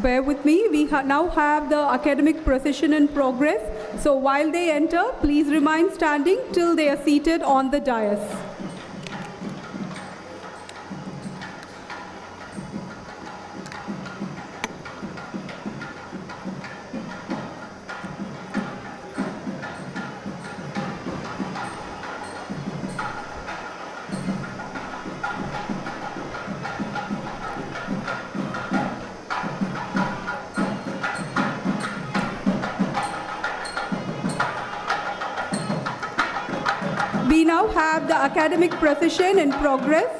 bear with me. We now have the academic procession in progress. So while they enter, please remain standing till they are seated on the dais. We now have the academic procession in progress.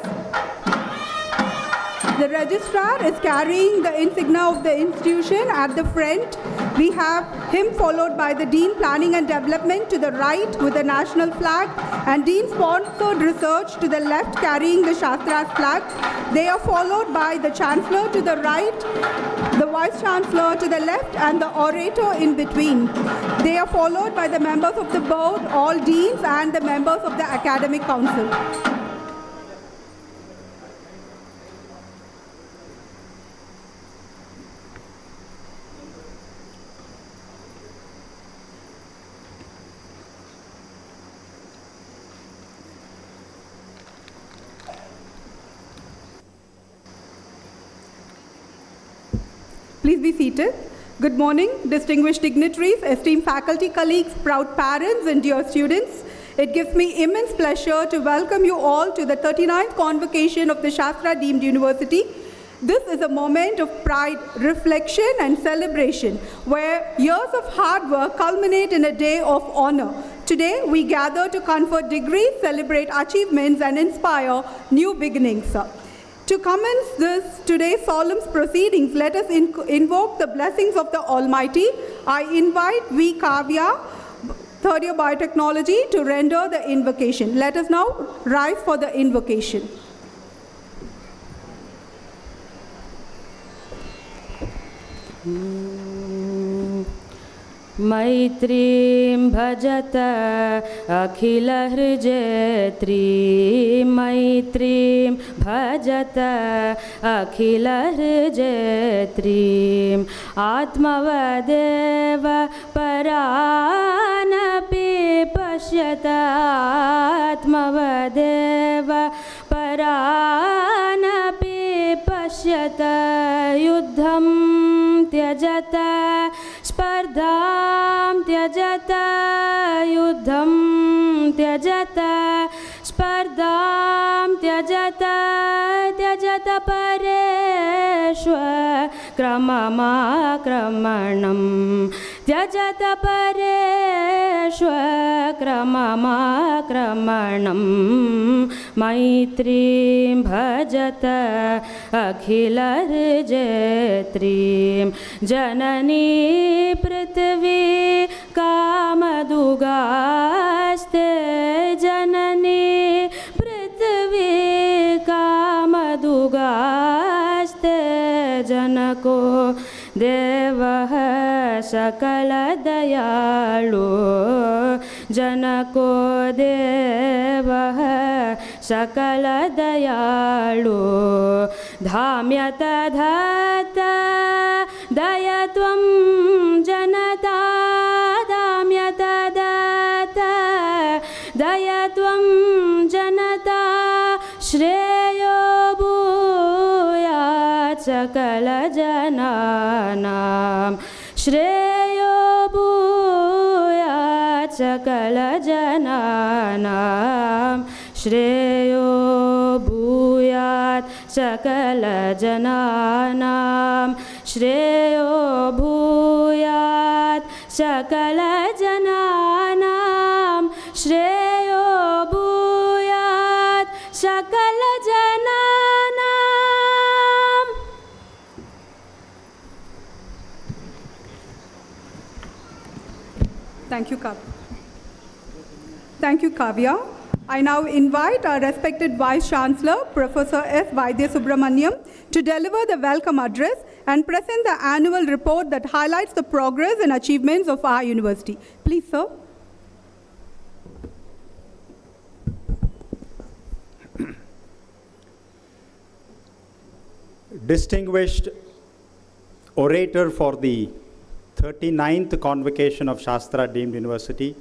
The registrar is carrying the insignia of the institution at the front. We have him followed by the Dean Planning and Development to the right with the national flag, and Dean Sponsored Research to the left carrying the Shastra's flag. They are followed by the Chancellor to the right, the Vice Chancellor to the left, and the orator in between. They are followed by the members of the board, all deans, and the members of the academic council. Please be seated. Good morning, distinguished dignitaries, esteemed faculty colleagues, proud parents, and dear students. It gives me immense pleasure to welcome you all to the 39th Convocation of the Shastra Deemed University. This is a moment of pride, reflection, and celebration, where years of hard work culminate in a day of honor. Today, we gather to confer degrees, celebrate achievements, and inspire new beginnings. To commence today's solemn proceedings, let us invoke the blessings of the Almighty. I invite V. Kavya, third year biotechnology, to render the invocation. Let us now rise for the invocation. मैत्रीं भजत अखिलहृजयत्री मैत्रीं भजत अखिलहृजयत्रीं आत्मवदेव परानपि पश्यत आत्मवदेव परानपि पश्यत युद्धं त्यजत स्पर्धां त्यजत युद्धं त्यजत स्पर्धां त्यजत त्यजत परेष्वक्रममाक्रमणं त्यजत परेष्वक्रममाक्रमणं मैत्रीं भजत अखिलहृजयत्रीं जननी पृथ्वी कामदुगास्ते जननी पृथ्वी कामदुगास्ते जनको देवः सकलदयाळु जनको देवः सकलदयाळु धाम्यत धत दयत्वं जनता धाम्यत दत दयत्वं जनता श्रेयो भूयात् सकलजनानां श्रेयो भूयात् सकलजनानां श्रेयो भूयात् सकलजनानां श्रेयो भूयात् सकलजनानां श्रेयो भूयात् सकलजनानां. Thank you, Kavya. Thank you, Kavya. I now invite our respected Vice Chancellor, Professor S. Vaidya Subramaniam, to deliver the welcome address and present the annual report that highlights the progress and achievements of our university. Please, sir. Distinguished orator for the 39th Convocation of Shastra Deemed University,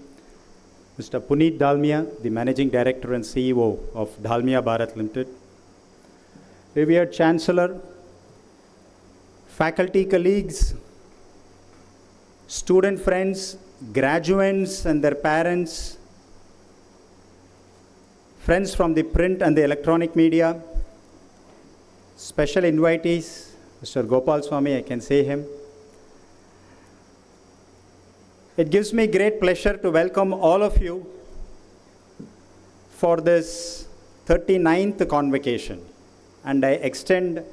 Mr. Puneet Dalmia, the Managing Director and CEO of Dalmia Bharat Limited, revered Chancellor, faculty colleagues, student friends, graduates and their parents, friends from the print and the electronic media, special invitees, Mr. Gopal Swami, I can say him. It gives me great pleasure to welcome all of you for this 39th Convocation, and I extend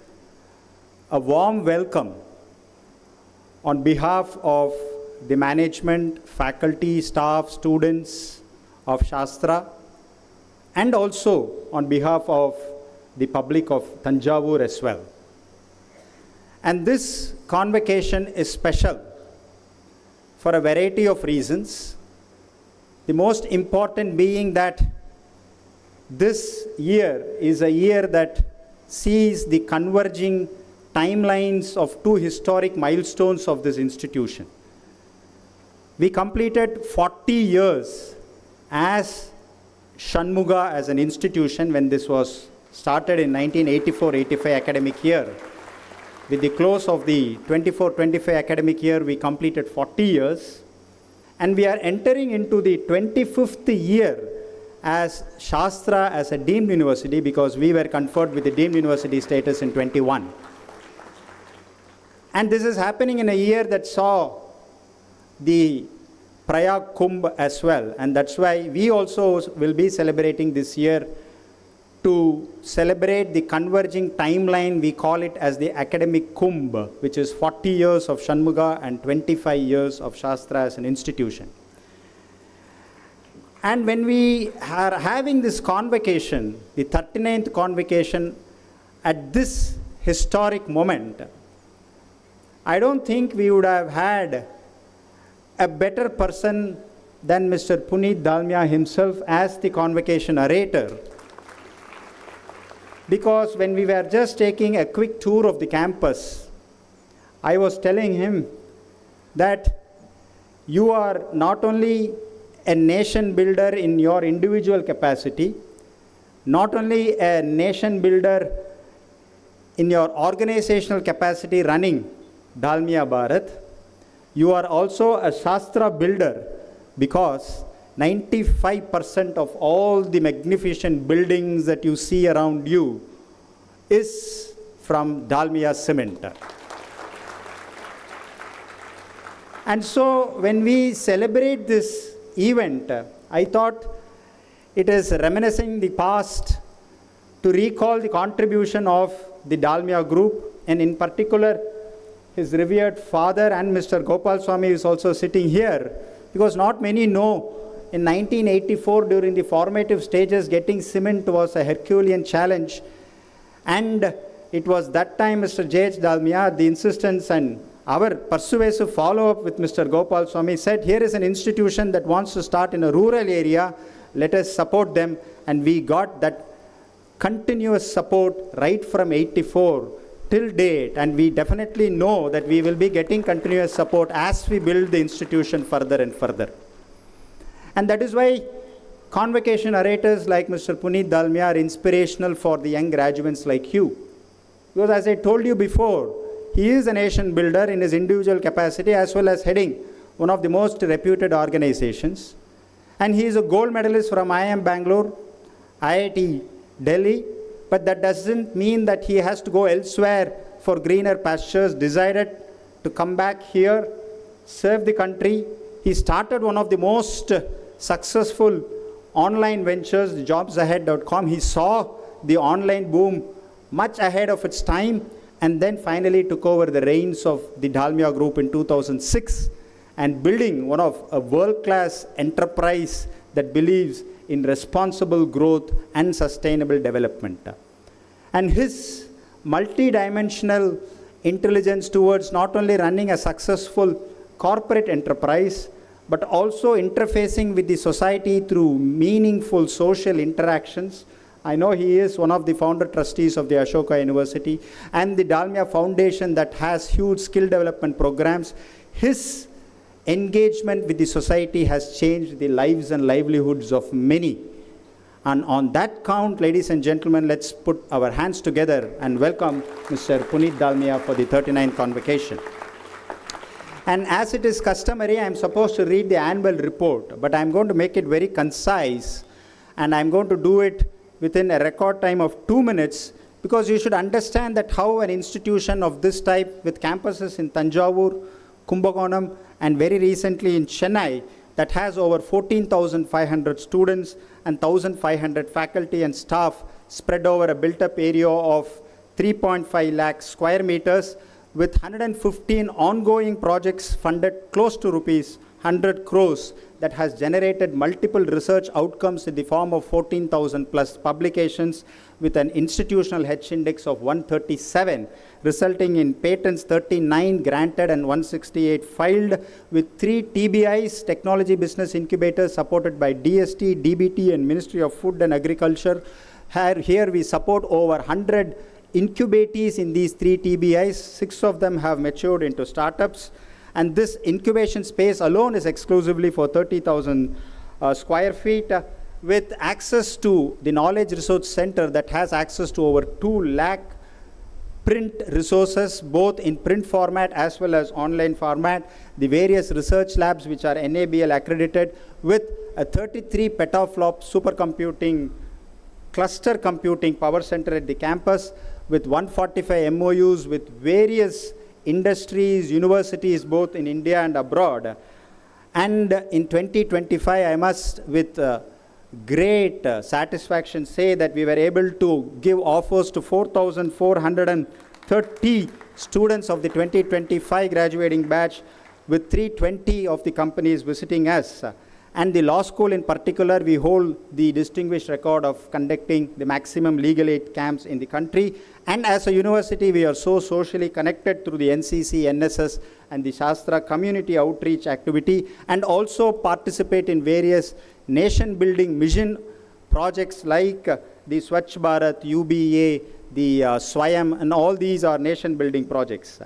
a warm welcome on behalf of the management, faculty, staff, students of Shastra, and also on behalf of the public of Tanjavur as well. And this convocation is special for a variety of reasons. The most important being that this year is a year that sees the converging timelines of two historic milestones of this institution. We completed 40 years as Shanmuga as an institution when this was started in 1984-85 academic year. With the close of the 24-25 academic year, we completed 40 years. And we are entering into the 25th year as Shastra as a deemed university, because we were conferred with the deemed university status in 21. And this is happening in a year that saw the Prayag Kumbh as well. And that's why we also will be celebrating this year to celebrate the converging timeline. We call it as the academic Kumbh, which is 40 years of Shanmuga and 25 years of Shastra as an institution. And when we are having this convocation, the 39th convocation, at this historic moment, I don't think we would have had a better person than Mr. Puneet Dalmia himself as the convocation orator. Because when we were just taking a quick tour of the campus, I was telling him that you are not only a nation builder in your individual capacity, not only a nation builder in your organizational capacity running Dalmia Bharat, you are also a Shastra builder, because 95% of all the magnificent buildings that you see around you is from Dalmia cement. And so when we celebrate this event, I thought it is reminiscing the past to recall the contribution of the Dalmia group, and in particular his revered father, and Mr. Gopal Swami is also sitting here, because not many know in 1984 during the formative stages getting cement was a Herculean challenge, and it was that time Mr. J.H. Dalmia, the insistence and our persuasive follow-up with Mr. Gopal Swami said, here is an institution that wants to start in a rural area, let us support them, and we got that continuous support right from 84 till date, and we definitely know that we will be getting continuous support as we build the institution further and further. And that is why convocation orators like Mr. Puneet Dalmia are inspirational for the young graduates like you. Because as I told you before, he is a nation builder in his individual capacity as well as heading one of the most reputed organizations. And he is a gold medalist from IIM Bangalore, IIT Delhi, but that doesn't mean that he has to go elsewhere for greener pastures. Decided to come back here, serve the country. He started one of the most successful online ventures, jobsahead.com. He saw the online boom much ahead of its time, and then finally took over the reins of the Dalmia Group in 2006, and building one of a world-class enterprise that believes in responsible growth and sustainable development. And his multi-dimensional intelligence towards not only running a successful corporate enterprise, but also interfacing with the society through meaningful social interactions, I know he is one of the founder trustees of the Ashoka University and the Dalmia Foundation that has huge skill development programs. His engagement with the society has changed the lives and livelihoods of many. And on that count, ladies and gentlemen, let's put our hands together and welcome Mr. Puneet Dalmia for the 39th Convocation. And as it is customary, I'm supposed to read the annual report, but I'm going to make it very concise, and I'm going to do it within a record time of 2 minutes, because you should understand that how an institution of this type with campuses in Tanjavur, Kumbakonam, and very recently in Chennai, that has over 14,500 students and 1,500 faculty and staff spread over a built-up area of 3.5 lakh square meters, with 115 ongoing projects funded close to rupees 100 crores, that has generated multiple research outcomes in the form of 14,000 plus publications with an institutional H index of 137, resulting in patents 39 granted and 168 filed, with 3 TBIs, Technology Business Incubators, supported by DST, DBT, and Ministry of Food and Agriculture. Here we support over 100 incubatees in these 3 TBIs. 6 of them have matured into startups. And this incubation space alone is exclusively for 30,000 square feet, with access to the Knowledge Resource Center that has access to over 2 lakh print resources, both in print format as well as online format, the various research labs which are NABL accredited, with a 33 petaflop supercomputing cluster computing power center at the campus, with 145 MOUs with various industries, universities, both in India and abroad. And in 2025, I must with great satisfaction say that we were able to give offers to 4,430 students of the 2025 graduating batch, with 320 of the companies visiting us. And the law school in particular, we hold the distinguished record of conducting the maximum legal aid camps in the country. And as a university, we are so socially connected through the NCC, NSS, and the Shastra community outreach activity, and also participate in various nation-building mission projects like the Swachh Bharat, UBA, the Swayam, and all these are nation-building projects.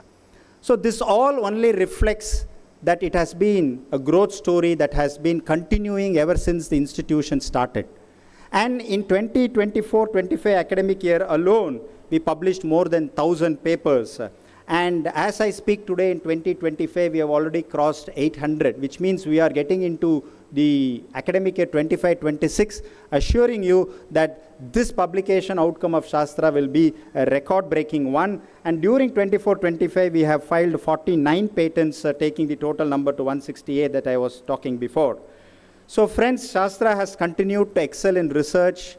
So this all only reflects that it has been a growth story that has been continuing ever since the institution started. And in 2024-25 academic year alone, we published more than 1,000 papers. And as I speak today in 2025, we have already crossed 800, which means we are getting into the academic year 25-26, assuring you that this publication outcome of Shastra will be a record-breaking one. And during 24-25, we have filed 49 patents, taking the total number to 168 that I was talking before. So friends, Shastra has continued to excel in research,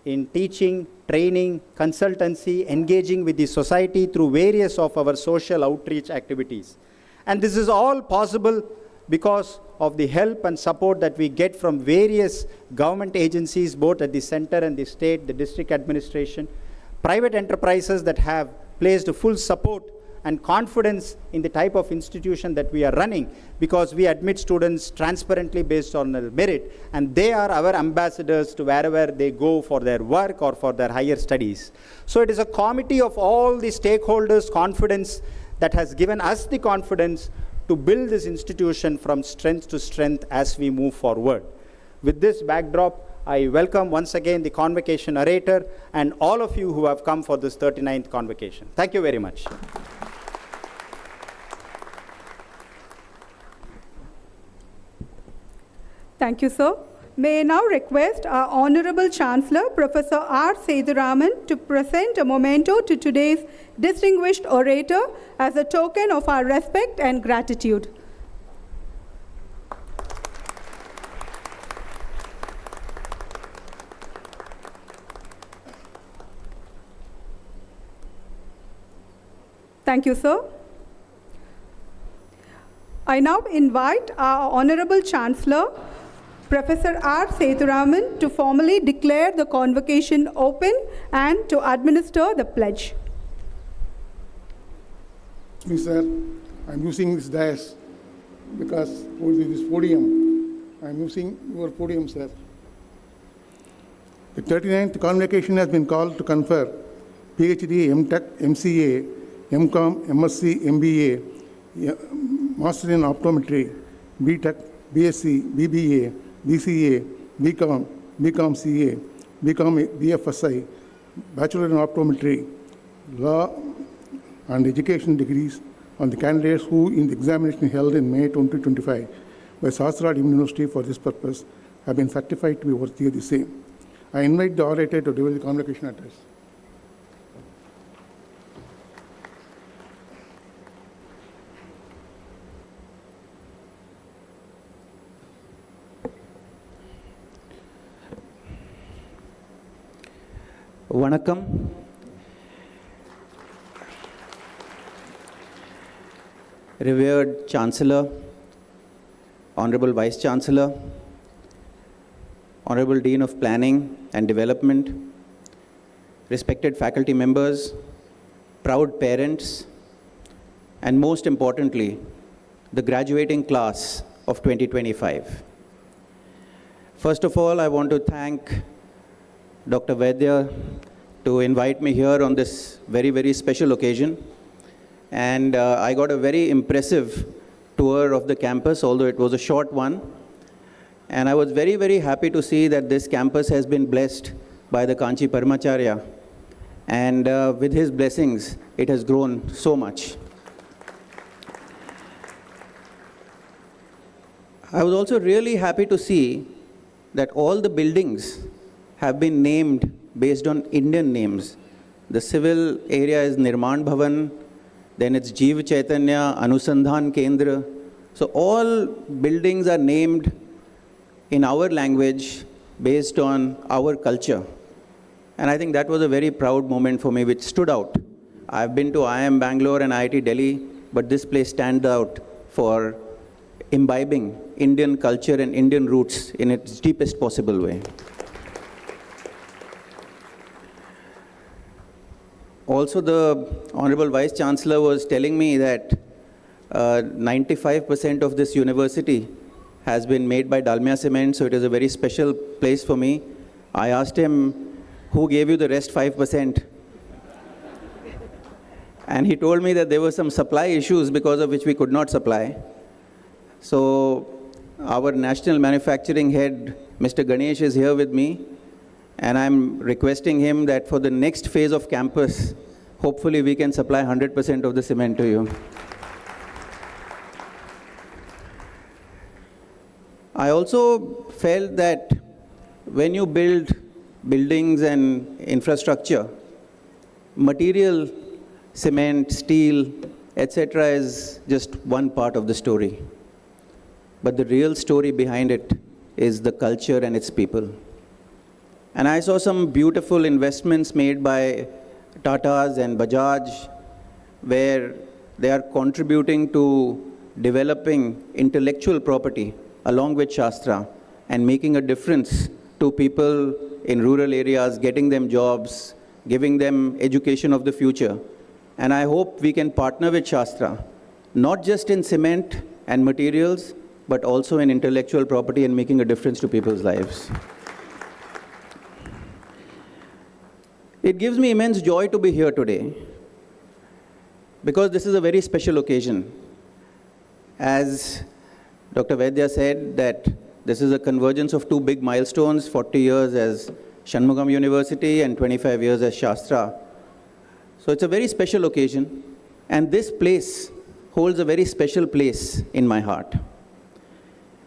in teaching, training, consultancy, engaging with the society through various of our social outreach activities. And this is all possible because of the help and support that we get from various government agencies, both at the center and the state, the district administration, private enterprises that have placed full support and confidence in the type of institution that we are running, because we admit students transparently based on their merit, and they are our ambassadors to wherever they go for their work or for their higher studies. So it is a committee of all the stakeholders' confidence that has given us the confidence to build this institution from strength to strength as we move forward. With this backdrop, I welcome once again the convocation narrator and all of you who have come for this 39th convocation. Thank you very much. Thank you, sir. May I now request our Honorable Chancellor, Professor R. Sethuraman, to present a memento to today's distinguished orator as a token of our respect and gratitude. Thank you, sir. I now invite our Honorable Chancellor, Professor R. Sethuraman, to formally declare the convocation open and to administer the pledge. Please, sir, I'm using this dais because this podium, I'm using your podium, sir. The 39th Convocation has been called to confer PhD, MTech, MCA, MCom, MSc, MBA, Master in Optometry, BTech, BSc, BBA, BCA, BCom, BCom CA, BCom BFSI, Bachelor in Optometry, Law and Education degrees on the candidates who, in the examination held in May 2025 by Sahasrara University for this purpose, have been certified to be worthy of the same. I invite the orator to deliver the convocation address. Vanakkam. Revered Chancellor, Honorable Vice Chancellor, Honorable Dean of Planning and Development, respected faculty members, proud parents, and most importantly, the graduating class of 2025. First of all, I want to thank Dr. Vaidya to invite me here on this very, very special occasion. And I got a very impressive tour of the campus, although it was a short one. And I was very, very happy to see that this campus has been blessed by the Kanchi Paramacharya. And with his blessings, it has grown so much. I was also really happy to see that all the buildings have been named based on Indian names. The civil area is Nirman Bhavan, then it's Jeev Chaitanya, Anusandhan Kendra. So all buildings are named in our language based on our culture. And I think that was a very proud moment for me, which stood out. I've been to IIM Bangalore and IIT Delhi, but this place stands out for imbibing Indian culture and Indian roots in its deepest possible way. Also, the Honorable Vice Chancellor was telling me that 95% of this university has been made by Dalmia Cement, so it is a very special place for me. I asked him, who gave you the rest 5%? And he told me that there were some supply issues because of which we could not supply. So our national manufacturing head, Mr. Ganesh, is here with me. And I'm requesting him that for the next phase of campus, hopefully we can supply 100% of the cement to you. I also felt that when you build buildings and infrastructure, material, cement, steel, etc. is just one part of the story. But the real story behind it is the culture and its people. And I saw some beautiful investments made by Tatas and Bajaj, where they are contributing to developing intellectual property along with Shastra and making a difference to people in rural areas, getting them jobs, giving them education of the future. And I hope we can partner with Shastra, not just in cement and materials, but also in intellectual property and making a difference to people's lives. It gives me immense joy to be here today, because this is a very special occasion. As Dr. Vaidya said, that this is a convergence of two big milestones, 40 years as Shanmugam University and 25 years as Shastra. So it's a very special occasion, and this place holds a very special place in my heart.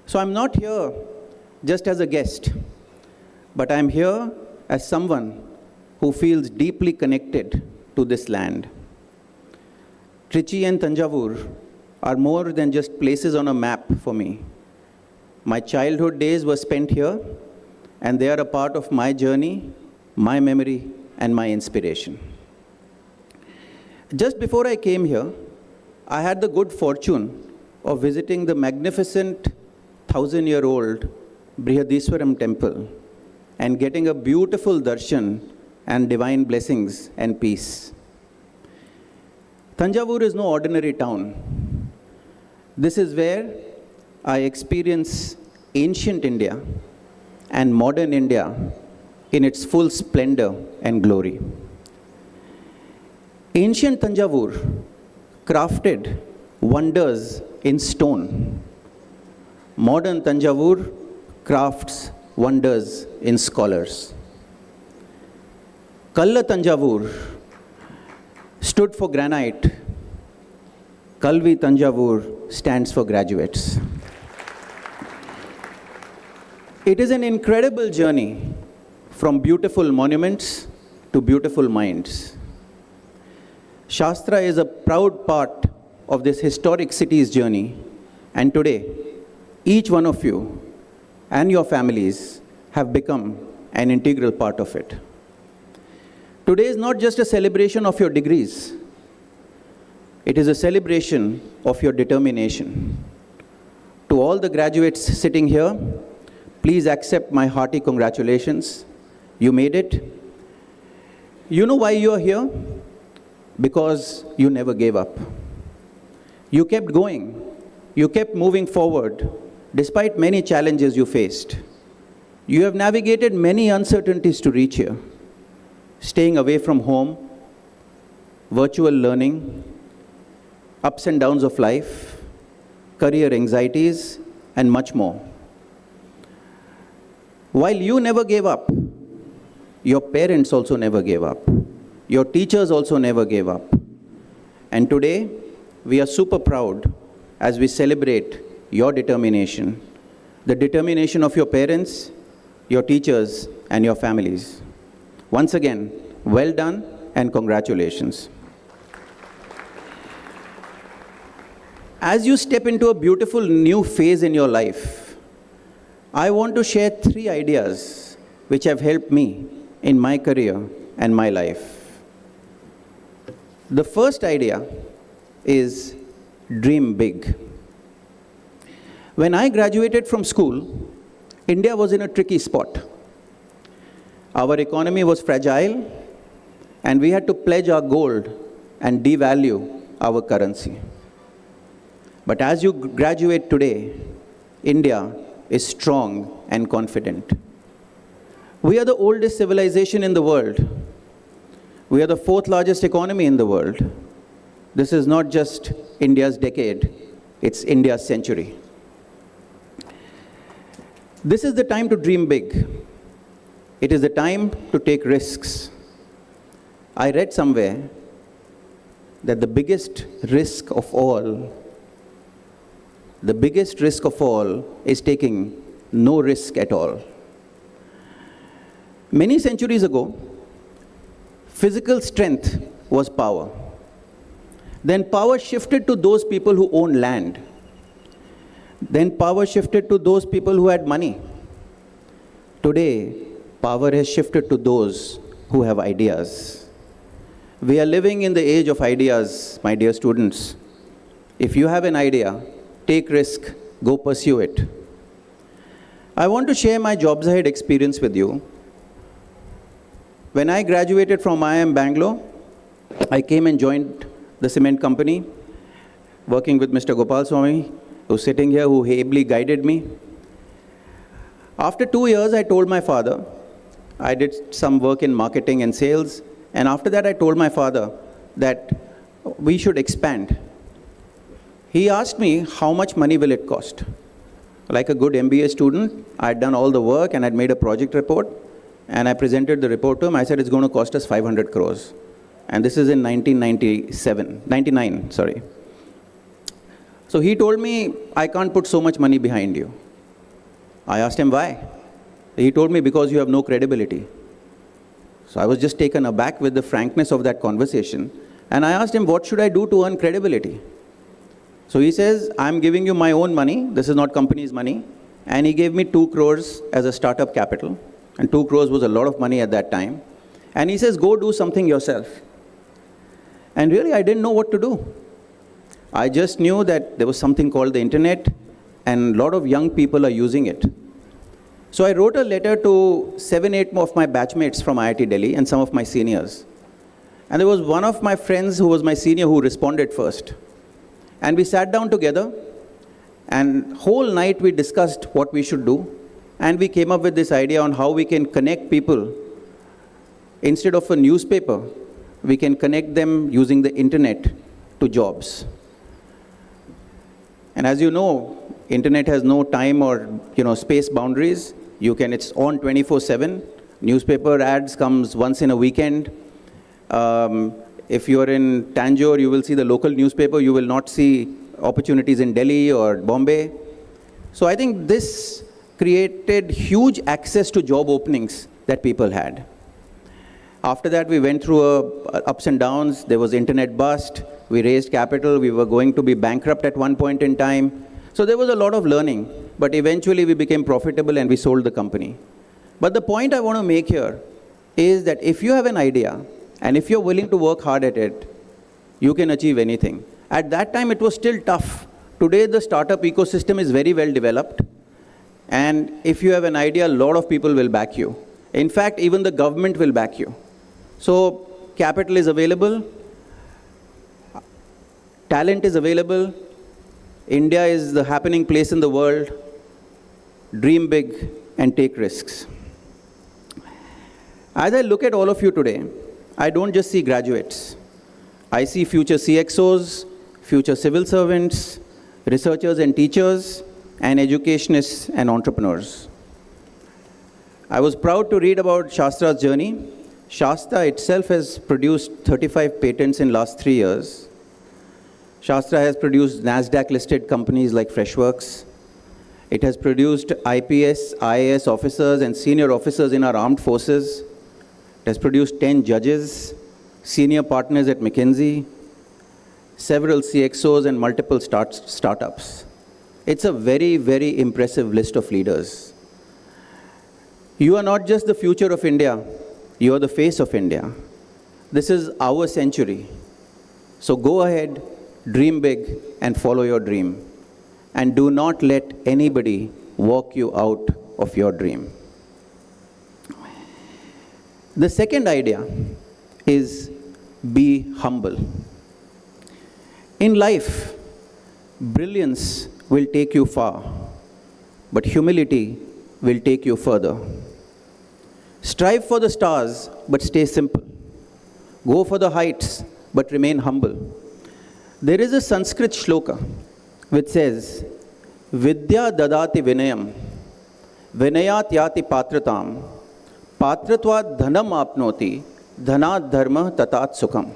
So I'm not here just as a guest, but I'm here as someone who feels deeply connected to this land. Trichy and Thanjavur are more than just places on a map for me. My childhood days were spent here, and they are a part of my journey, my memory, and my inspiration. Just before I came here, I had the good fortune of visiting the magnificent 1,000-year-old Brihadiswaram temple and getting a beautiful darshan and divine blessings and peace. Thanjavur is no ordinary town. This is where I experience ancient India and modern India in its full splendor and glory. Ancient Tanjavur crafted wonders in stone. Modern Tanjavur crafts wonders in scholars. Kalla Tanjavur stood for granite. Kalvi Tanjavur stands for graduates. It is an incredible journey from beautiful monuments to beautiful minds. Shastra is a proud part of this historic city's journey, and today, each one of you and your families have become an integral part of it. Today is not just a celebration of your degrees, it is a celebration of your determination. To all the graduates sitting here, please accept my hearty congratulations. You made it. You know why you are here? Because you never gave up. You kept going. You kept moving forward despite many challenges you faced. You have navigated many uncertainties to reach here. Staying away from home, virtual learning, ups and downs of life, career anxieties, and much more. While you never gave up, your parents also never gave up. Your teachers also never gave up. And today, we are super proud as we celebrate your determination, the determination of your parents, your teachers, and your families. Once again, well done and congratulations. As you step into a beautiful new phase in your life, I want to share 3 ideas which have helped me in my career and my life. The first idea is dream big. When I graduated from school, India was in a tricky spot. Our economy was fragile, and we had to pledge our gold and devalue our currency. But as you graduate today, India is strong and confident. We are the oldest civilization in the world. We are the 4th largest economy in the world. This is not just India's decade, it's India's century. This is the time to dream big. It is the time to take risks. I read somewhere that the biggest risk of all is taking no risk at all. Many centuries ago, physical strength was power. Then power shifted to those people who own land. Then power shifted to those people who had money. Today, power has shifted to those who have ideas. We are living in the age of ideas, my dear students. If you have an idea, take risk, go pursue it. I want to share my jobs ahead experience with you. When I graduated from IIM Bangalore, I came and joined the cement company, working with Mr. Gopal Swami, who's sitting here, who ably guided me. After 2 years, I told my father, I did some work in marketing and sales, and after that I told my father that we should expand. He asked me, how much money will it cost? Like a good MBA student, I had done all the work and I'd made a project report, and I presented the report to him. I said, it's going to cost us 500 crores. And this is in 99, sorry. So he told me, I can't put so much money behind you. I asked him why. He told me, because you have no credibility. So I was just taken aback with the frankness of that conversation. And I asked him, what should I do to earn credibility? So he says, I'm giving you my own money. This is not company's money. And he gave me 2 crores as a startup capital. And 2 crores was a lot of money at that time. And he says, go do something yourself. And really, I didn't know what to do. I just knew that there was something called the internet, and a lot of young people are using it. So I wrote a letter to 7-8 of my batchmates from IIT Delhi and some of my seniors. And there was one of my friends who was my senior who responded first. And we sat down together, and whole night we discussed what we should do. And we came up with this idea on how we can connect people Instead of a newspaper, we can connect them using the internet to jobs. And as you know, internet has no time or space boundaries. It's on 24/7. Newspaper ads comes once in a weekend. If you're in Tanjore, you will see the local newspaper. You will not see opportunities in Delhi or Bombay. So I think this created huge access to job openings that people had. After that, we went through ups and downs. There was internet bust. We raised capital. We were going to be bankrupt at one point in time. So there was a lot of learning. But eventually, we became profitable and we sold the company. But the point I want to make here is that if you have an idea and if you're willing to work hard at it, you can achieve anything. At that time, it was still tough. Today, the startup ecosystem is very well developed. And if you have an idea, a lot of people will back you. In fact, even the government will back you. So capital is available. Talent is available. India is the happening place in the world. Dream big and take risks. As I look at all of you today, I don't just see graduates. I see future CXOs, future civil servants, researchers and teachers, and educationists and entrepreneurs. I was proud to read about Shastra's journey. Shastra itself has produced 35 patents in last 3 years. Shastra has produced NASDAQ-listed companies like Freshworks. It has produced IPS, IAS officers and senior officers in our armed forces. It has produced 10 judges, senior partners at McKinsey, several CXOs and multiple startups. It's a very, very impressive list of leaders. You are not just the future of India, you are the face of India. This is our century. So go ahead, dream big, and follow your dream. And do not let anybody walk you out of your dream. The second idea is be humble. In life, brilliance will take you far, but humility will take you further. Strive for the stars, but stay simple. Go for the heights, but remain humble. There is a Sanskrit shloka which says, Vidya dadati vinayam, vinayat yati patratam, patratvat dhanam apnoti, dhanat dharma tatat sukham.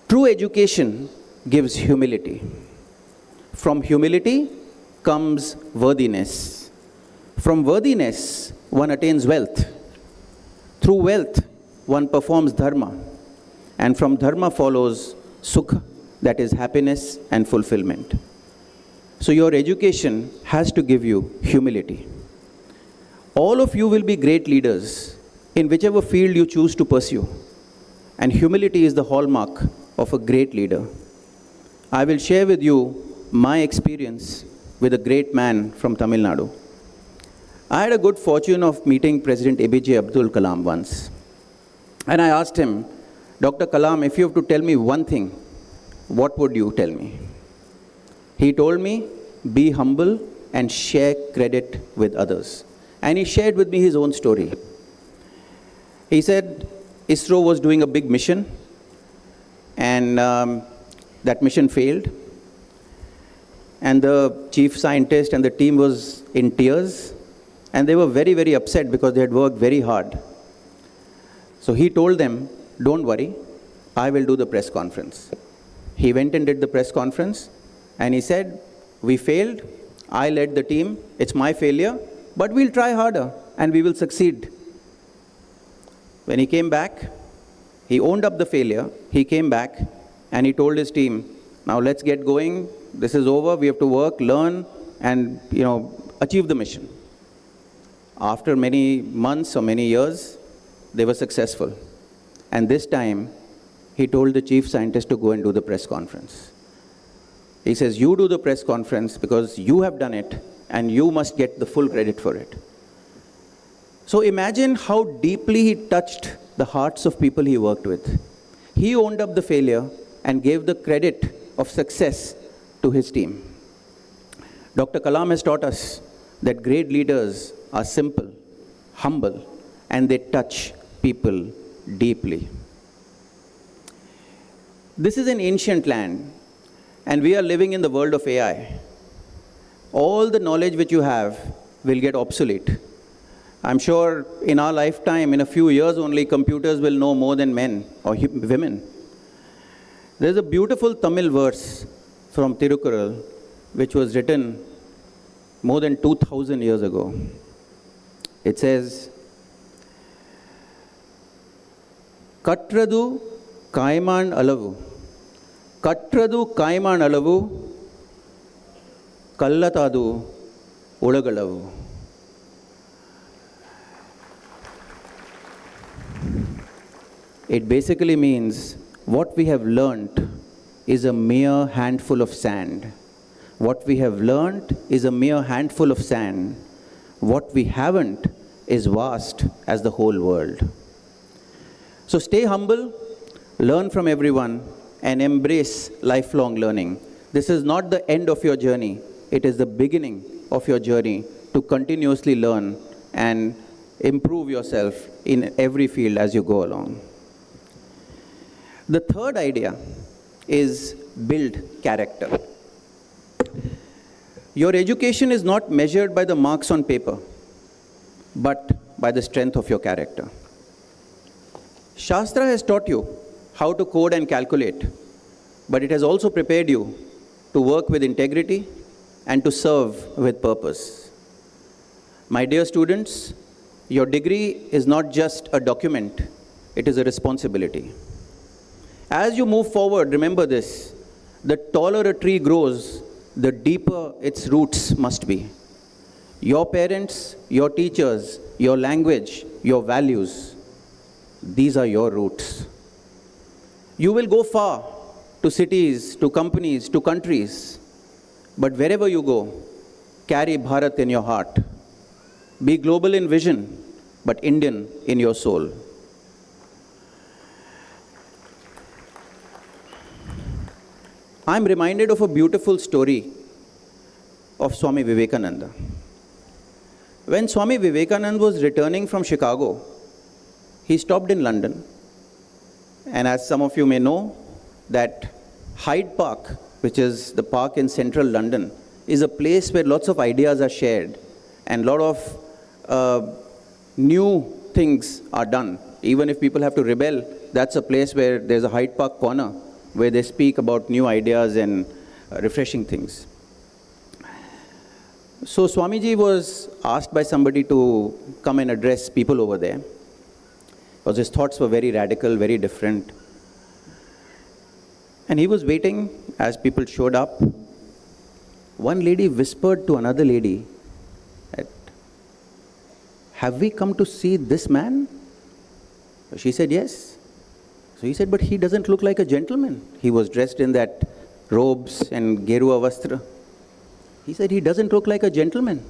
True education gives humility. From humility comes worthiness. From worthiness, one attains wealth. Through wealth, one performs dharma. And from dharma follows sukha, that is happiness and fulfillment. So your education has to give you humility. All of you will be great leaders in whichever field you choose to pursue. And humility is the hallmark of a great leader. I will share with you my experience with a great man from Tamil Nadu. I had a good fortune of meeting President APJ Abdul Kalam once. And I asked him, Dr. Kalam, if you have to tell me one thing, what would you tell me? He told me, be humble and share credit with others. And he shared with me his own story. He said ISRO was doing a big mission, and that mission failed. And the chief scientist and the team was in tears, and they were very, very upset because they had worked very hard. So he told them, don't worry, I will do the press conference. He went and did the press conference, and he said, we failed, I led the team, it's my failure, but we'll try harder, and we will succeed. When he came back, he owned up the failure, he came back, and he told his team, now let's get going, this is over, we have to work, learn, and achieve the mission. After many months or many years, they were successful. And this time, he told the chief scientist to go and do the press conference. He says, you do the press conference because you have done it, and you must get the full credit for it. So imagine how deeply he touched the hearts of people he worked with. He owned up the failure and gave the credit of success to his team. Dr. Kalam has taught us that great leaders are simple, humble, and they touch people deeply. This is an ancient land, and we are living in the world of AI. All the knowledge which you have will get obsolete. I'm sure in our lifetime, in a few years only, computers will know more than men or women. There's a beautiful Tamil verse from Tirukkural, which was written more than 2,000 years ago. It says, Katradu Kaiman Alavu, Katradu Kaiman Alavu, Kallatadu Ulagalavu. It basically means what we have learnt is a mere handful of sand. What we have learnt is a mere handful of sand. What we haven't is vast as the whole world. So stay humble, learn from everyone, and embrace lifelong learning. This is not the end of your journey. It is the beginning of your journey to continuously learn and improve yourself in every field as you go along. The third idea is build character. Your education is not measured by the marks on paper, but by the strength of your character. Shastra has taught you how to code and calculate, but it has also prepared you to work with integrity and to serve with purpose. My dear students, your degree is not just a document, it is a responsibility. As you move forward, remember this, the taller a tree grows, the deeper its roots must be. Your parents, your teachers, your language, your values, these are your roots. You will go far, to cities, to companies, to countries, but wherever you go, carry Bharat in your heart. Be global in vision, but Indian in your soul. I'm reminded of a beautiful story of Swami Vivekananda. When Swami Vivekananda was returning from Chicago, he stopped in London. And as some of you may know, that Hyde Park, which is the park in central London, is a place where lots of ideas are shared and a lot of new things are done. Even if people have to rebel, that's a place where there's a Hyde Park corner where they speak about new ideas and refreshing things. So Swamiji was asked by somebody to come and address people over there, because his thoughts were very radical, very different. And he was waiting as people showed up. One lady whispered to another lady, "Have we come to see this man?" She said, "Yes." So he said, "But he doesn't look like a gentleman. He was dressed in that robes and Gerua Vastra." He said, "He doesn't look like a gentleman."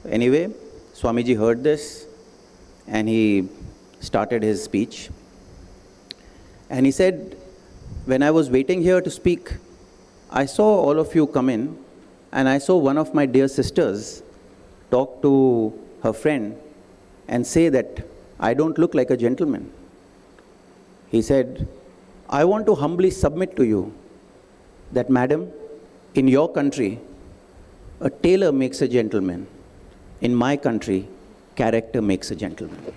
Anyway, Swamiji heard this and he started his speech. And he said, "When I was waiting here to speak, I saw all of you come in and I saw one of my dear sisters talk to her friend and say that I don't look like a gentleman." He said, "I want to humbly submit to you that, madam, in your country, a tailor makes a gentleman. In my country, character makes a gentleman."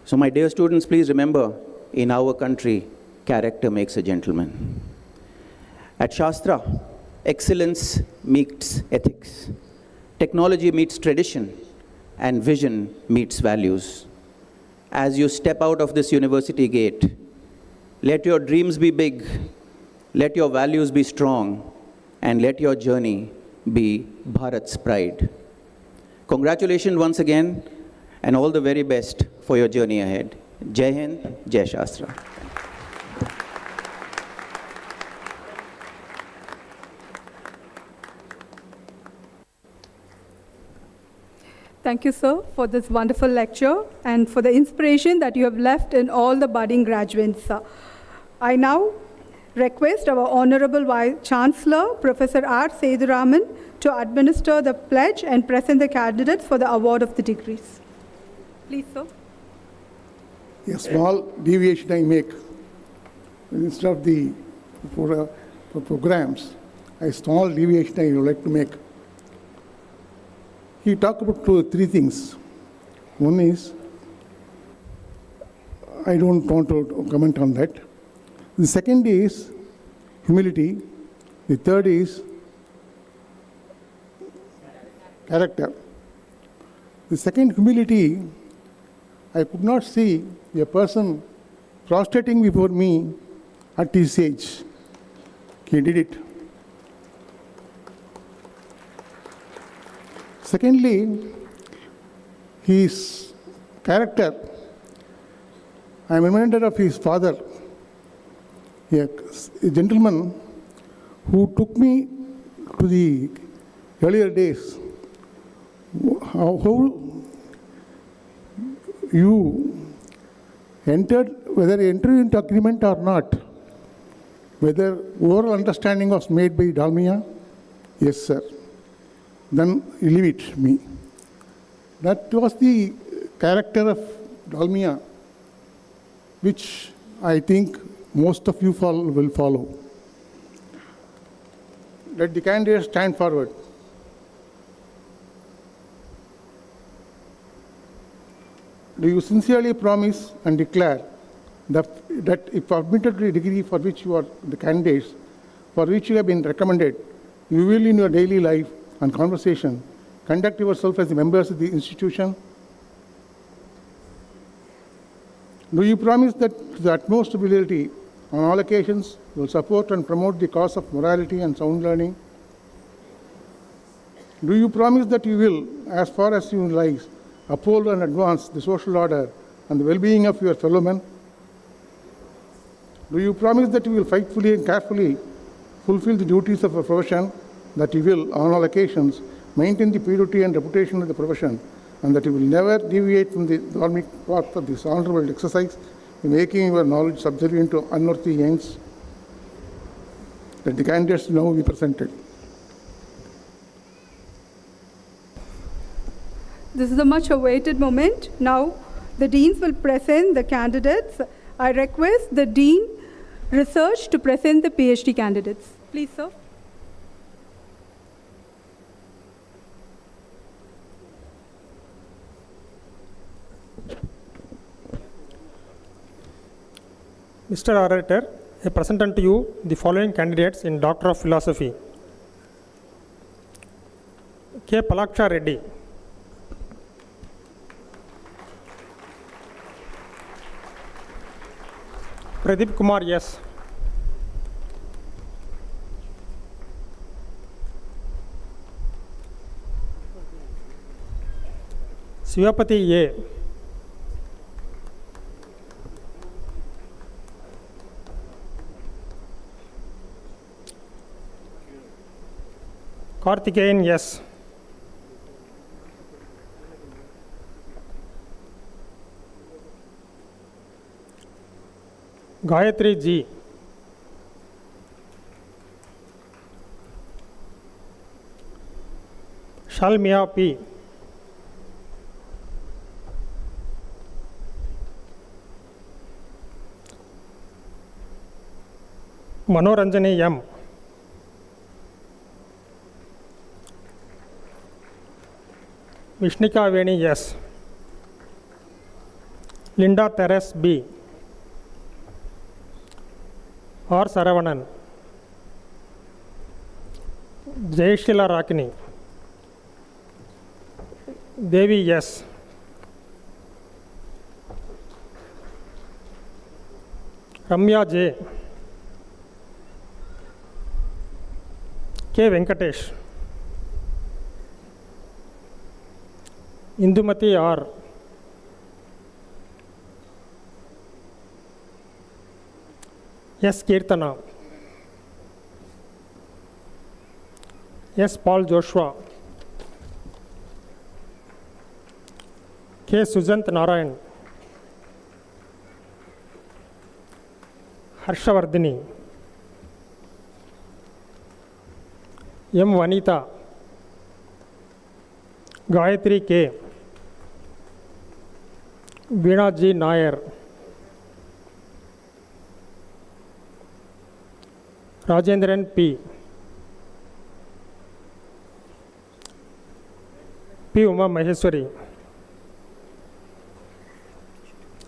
So my dear students, please remember, in our country, character makes a gentleman. At Shastra, excellence meets ethics. Technology meets tradition, and vision meets values. As you step out of this university gate, let your dreams be big, let your values be strong, and let your journey be Bharat's pride. Congratulations once again, and all the very best for your journey ahead. Jai Hind, Jai Shastra. Thank you, sir, for this wonderful lecture and for the inspiration that you have left in all the budding graduates. I now request our Honorable Vice Chancellor, Professor R. Seduraman, to administer the pledge and present the candidates for the award of the degrees. Please, sir. A small deviation I make. Instead of the for programs, a small deviation I would like to make. He talked about three things. One is, I don't want to comment on that. The second is humility. The third is character. The second, humility, I could not see a person prostrating before me at his age. He did it. Secondly, his character. I am reminded of his father, a gentleman who took me to the earlier days. How you entered, whether you entered into agreement or not, whether oral understanding was made by Dalmia, yes, sir. Then you leave it me. That was the character of Dalmia, which I think most of you will follow. Let the candidates stand forward. Do you sincerely promise and declare that if admitted to the degree for which you are the candidates, for which you have been recommended, you will in your daily life and conversation conduct yourself as the members of the institution? Do you promise that to the utmost ability, on all occasions, you will support and promote the cause of morality and sound learning? Do you promise that you will, as far as you lies, uphold and advance the social order and the well-being of your fellow men? Do you promise that you will faithfully and carefully fulfill the duties of a profession, that you will, on all occasions, maintain the purity and reputation of the profession, and that you will never deviate from the dharmic path of this honorable exercise in making your knowledge subservient to unearthly ends? Let the candidates now be presented. This is a much awaited moment. Now, the deans will present the candidates. I request the Dean Research to present the PhD candidates. Please, sir. Mr. Orator, I present unto you the following candidates in Doctor of Philosophy. K. Palaksha Reddy. Pradeep Kumar S. Sivapati A. Karthikeyan S. Gayatri G. Shalmia P. Manoranjani M. Vishnika Veni S. Linda Teres B. R. Saravanan. Jayashila Rakini. Devi S. Ramya J. K. Venkatesh. Indumati R. S. Kirtana. S. Paul Joshua. K. Sujant Narayan. Harshavardhini. M. Vanita, Gayatri K, Veena G. Nair, Rajendran P, P. Uma Maheswari,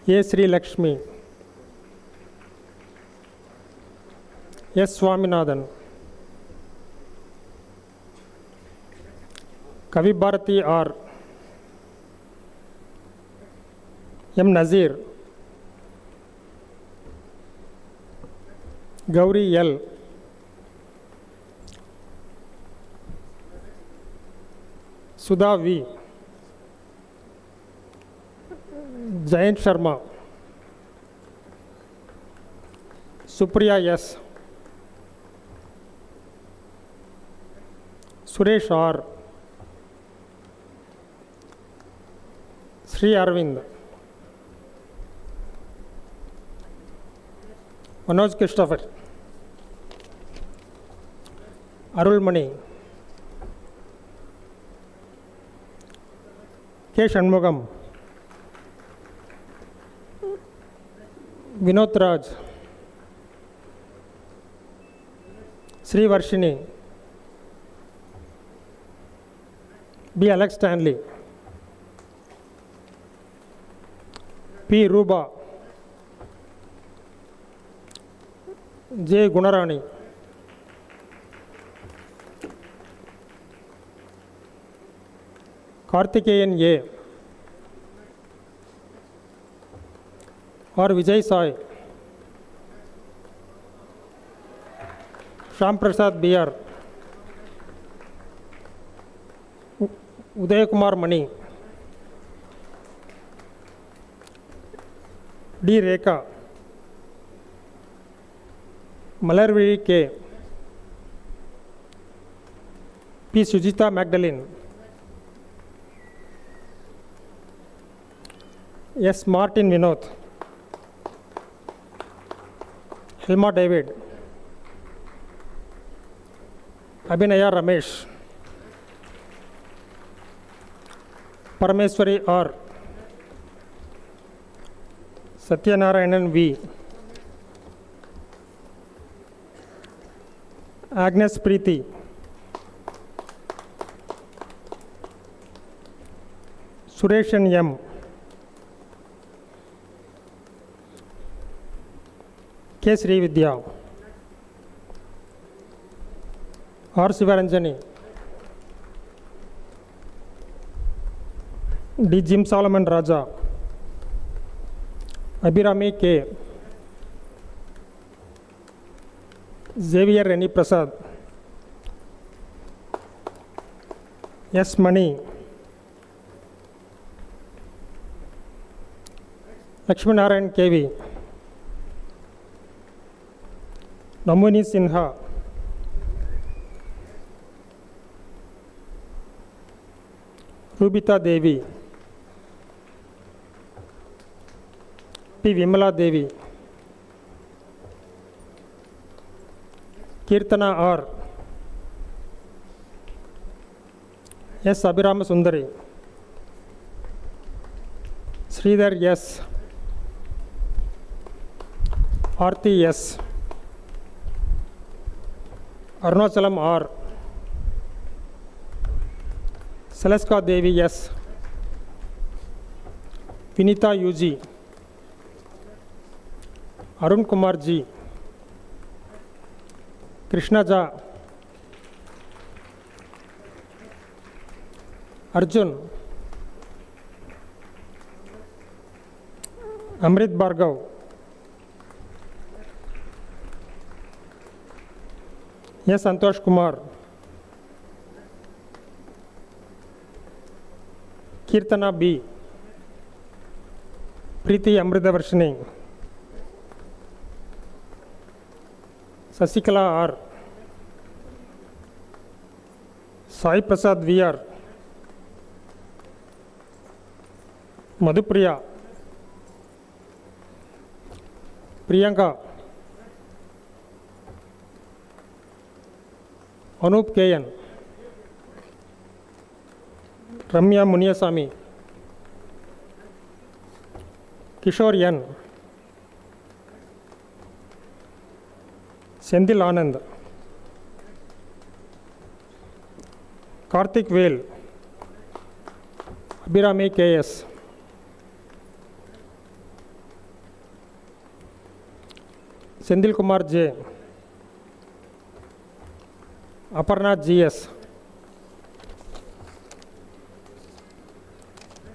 A. Sri Lakshmi, S. Swaminathan, Kavi Bharati R, M. Nazir, Gauri L, Sudha V, Jayant Sharma, Supriya S, Suresh R, Sri Arvind, Manoj Christopher, Arulmani, K. Shanmugam, Vinod Raj, Sri Varshini, B. Alex Stanley, P. Ruba, J. Gunarani, Karthikeyan A, R. Vijay Sai, Shyam Prasad B.R., Uday Kumar Mani, D. Rekha, Malarvi K, P. Sujita Magdalene, S. Martin Vinod, Helma David, Abhinaya Ramesh, Parameswari R, Satyanarayanan V, Agnes Preeti, Sureshan M, K. Sri Vidya, R. Sivaranjani, D. Jim Solomon Raja, Abhirami K, Xavier Reni Prasad, S. Mani, Lakshminarayan KV, Namuni Sinha, Rubita Devi, P. Vimala Devi, Kirtana R, S. Abhirama Sundari, Sridhar S, Arti S, Arunachalam R, Saleska Devi S, Vinita UG, Arun Kumar G, Krishna Jha, Arjun, Amrit Bhargav, S. Santosh Kumar, Kirtana B, Preeti Amritavarshini, Sasikala R, Sai Prasad VR, Madhupriya, Priyanka, Anup K.N., Ramya Munyasamy, Kishore N., Sendil Anand, Karthik Vel, Abhirami K.S., Sendil Kumar J., Aparna G.S.,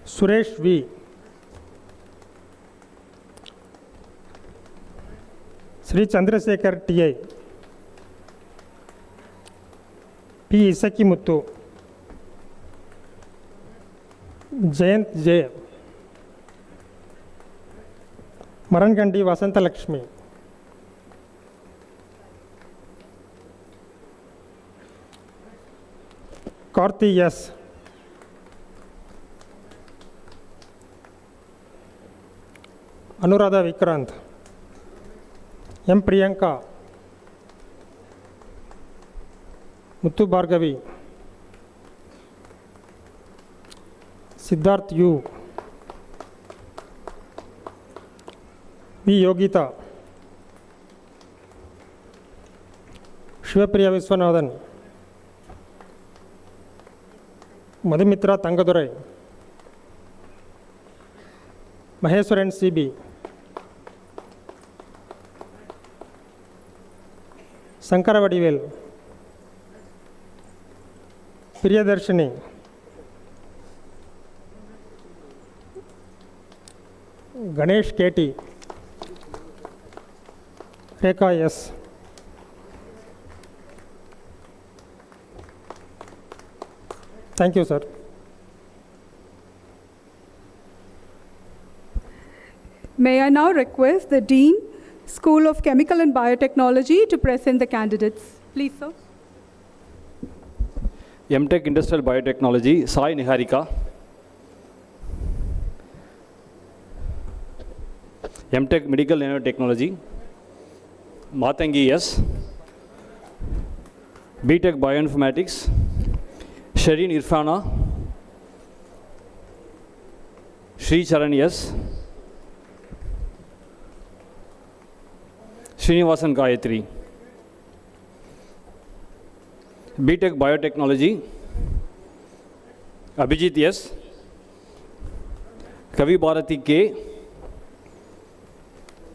Suresh V., Sri Chandrasekhar T.I., P. Isaki Muthu, Jayant J., Marangandi Vasanta Lakshmi, Karthi S., Anuradha Vikrant, M. Priyanka, Muthu Bhargavi, Siddharth U., V. Yogita, Shivapriya Viswanathan, Madhumitra Tangadurai, Maheswaran C.B., Sankara Vadivel, Priyadarshini, Ganesh K.T., Rekha S., Thank you, sir. May I now request the Dean, School of Chemical and Biotechnology, to present the candidates. Please, sir. M.Tech Industrial Biotechnology, Sai Niharika. M.Tech Medical Nanotechnology, Matangi S. B.Tech Bioinformatics, Shireen Irfana, Sri Charan S. Srinivasan Gayatri. B.Tech Biotechnology, Abhijit S. Kavi Bharati K.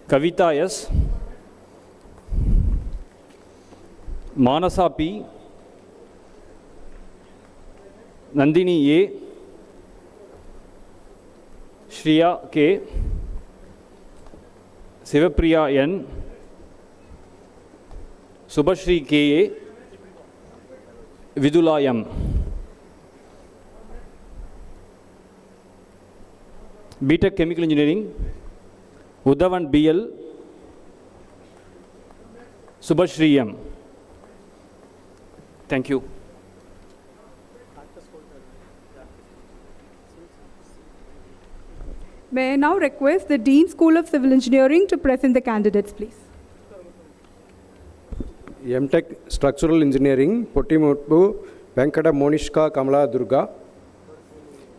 Kavita S. Manasa P. Nandini A. Shriya K. Sivapriya N. Subhashri K. A. Vidula M. B.Tech Chemical Engineering, Uddhavan B.L. Subhashri M. Thank you. May I now request the Dean, School of Civil Engineering, to present the candidates, please. M.Tech Structural Engineering, Pottimuttu Venkata Monishka Kamala Durga.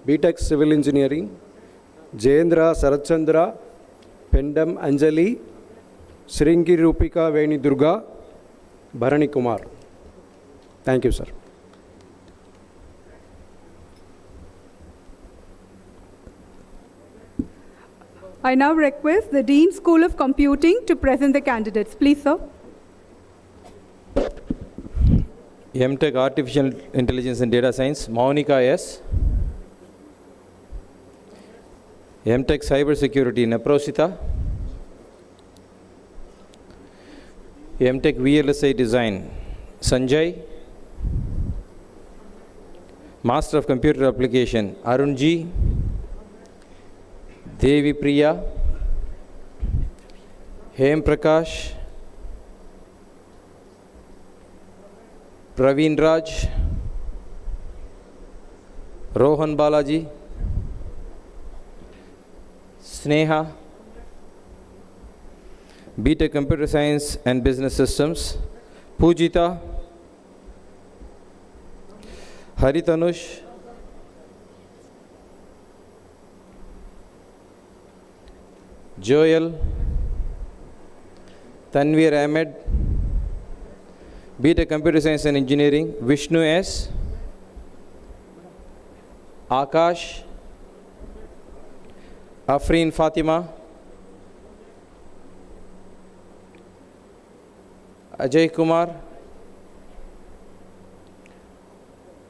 B.Tech Civil Engineering, Jayendra Sarachandra, Pendam Anjali, Sringi Rupika Veni Durga, Bharani Kumar. Thank you, sir. I now request the Dean, School of Computing, to present the candidates. Please, sir. M.Tech Artificial Intelligence and Data Science, Maunika S. M.Tech Cyber Security, Naprosita. M.Tech VLSI Design, Sanjay. Master of Computer Application, Arun G. Devi Priya, Hem Prakash, Praveen Raj, Rohan Balaji, Sneha, B.Tech Computer Science and Business Systems, Pujita, Haritanush, Joel, Tanvir Ahmed, B.Tech Computer Science and Engineering, Vishnu S, Akash, Afreen Fatima, Ajay Kumar,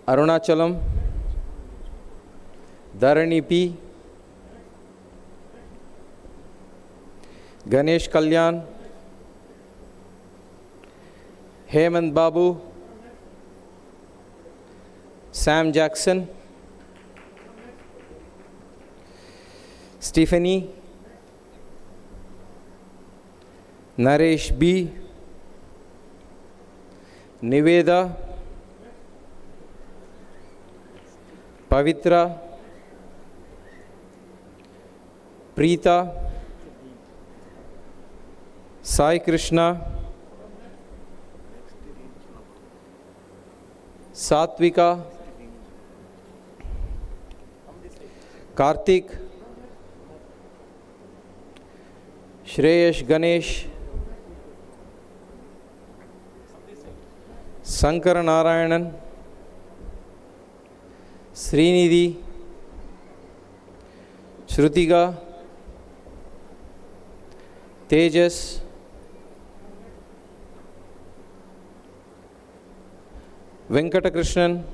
Arunachalam, Dharani P, Ganesh Kalyan, Hemant Babu, Sam Jackson, Stephanie, Naresh B, Niveda, Pavitra, Preeta, Sai Krishna, Satvika, Karthik, Shreyash Ganesh, Sankara Narayanan, Srinidhi, Shrutiga, Tejas, Venkatakrishnan,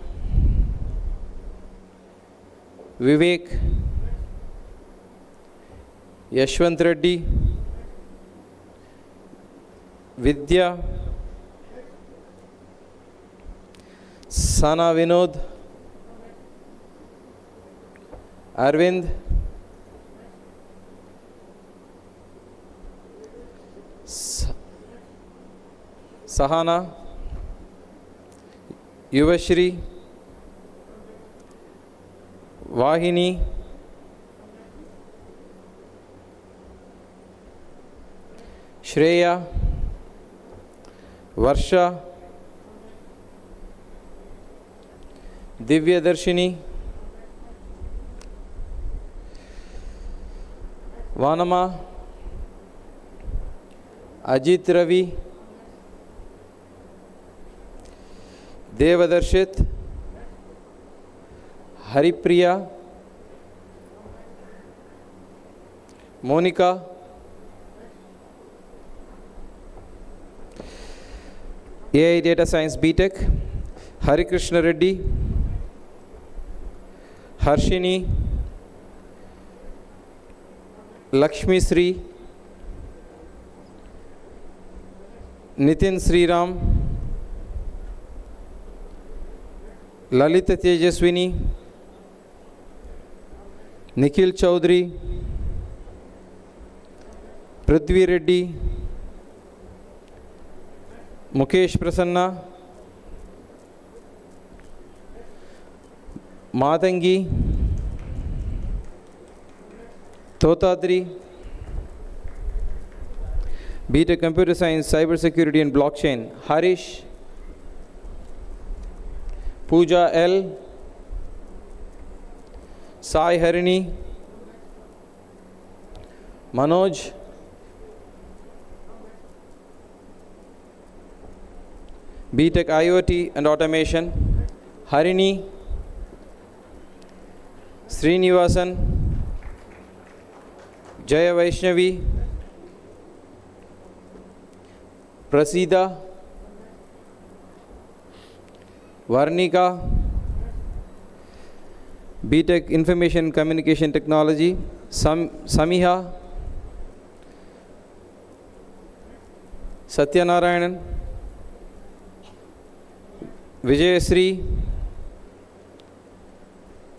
Vivek, Yashwant Reddy, Vidya, Sana Vinod, Arvind, Sahana, Yuvashri, Vahini, Shreya, Varsha, Divya Darshini, Vanama, Ajit Ravi, Devadarshit, Haripriya, Monica, AI Data Science B.Tech, Harikrishna Reddy, Harshini, Lakshmi Sri, Nitin Sriram, Lalita Tejaswini, Nikhil Chaudhary, Prithvi Reddy, Mukesh Prasanna, Madangi, Totadri, B.Tech Computer Science, Cyber Security and Blockchain, Harish, Pooja L, Sai Harini, Manoj, B.Tech IoT and Automation, Harini, Srinivasan, Jaya Vaishnavi, Prasida, Varnika, B.Tech Information Communication Technology, Samiha, Satyanarayanan, Vijayasri,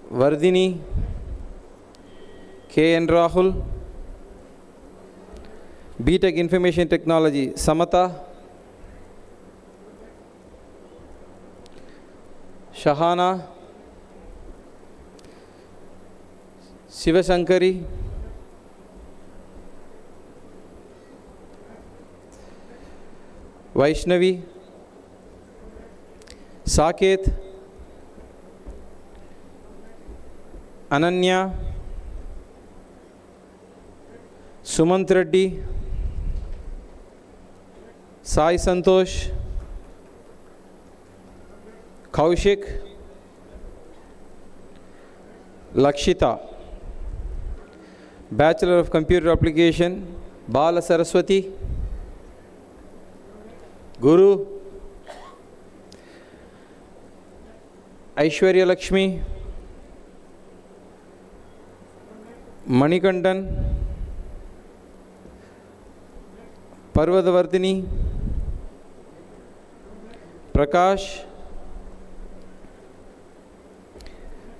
Vardini, K.N. Rahul, B.Tech Information Technology, Samata, Shahana, Shivasankari, Vaishnavi, Saket, Ananya, Sumant Reddy, Sai Santosh, Kaushik, Lakshita. Bachelor of Computer Application, Bala Saraswati, Guru, Aishwarya Lakshmi, Manikandan, Parvadavardhini, Prakash,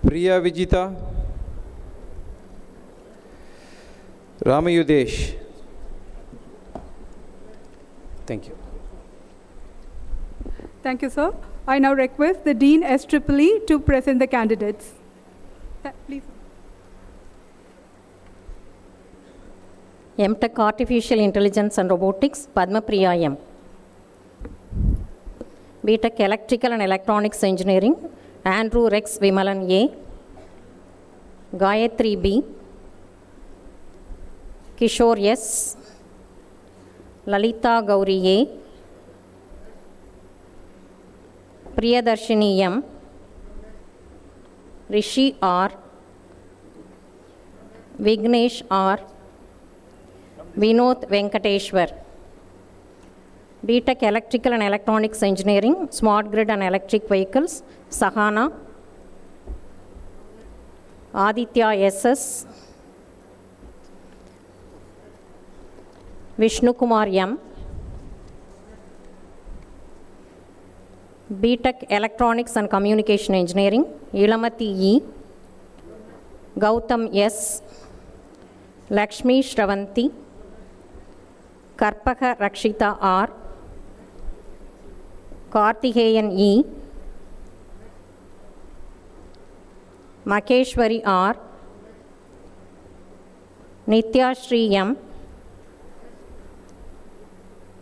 Priya Vijita, Ramayudesh. Thank you. Thank you, sir. I now request the Dean SEEE to present the candidates. Please. MTech Artificial Intelligence and Robotics, Padma Priya M. BTech Electrical and Electronics Engineering, Andrew Rex Vimalan A. Gayatri B. Kishore S. Lalita Gauri A. Priyadarshini M. Rishi R. Vignesh R. Vinod Venkateshwar. BTech Electrical and Electronics Engineering, Smart Grid and Electric Vehicles, Sahana. Aditya SS. Vishnu Kumar M. BTech Electronics and Communication Engineering, Ilamati E. Gautam S. Lakshmi Shravanti. Karpaka Rakshita R. Kartikeyan E. Makeshwari R. Nitya Shri M.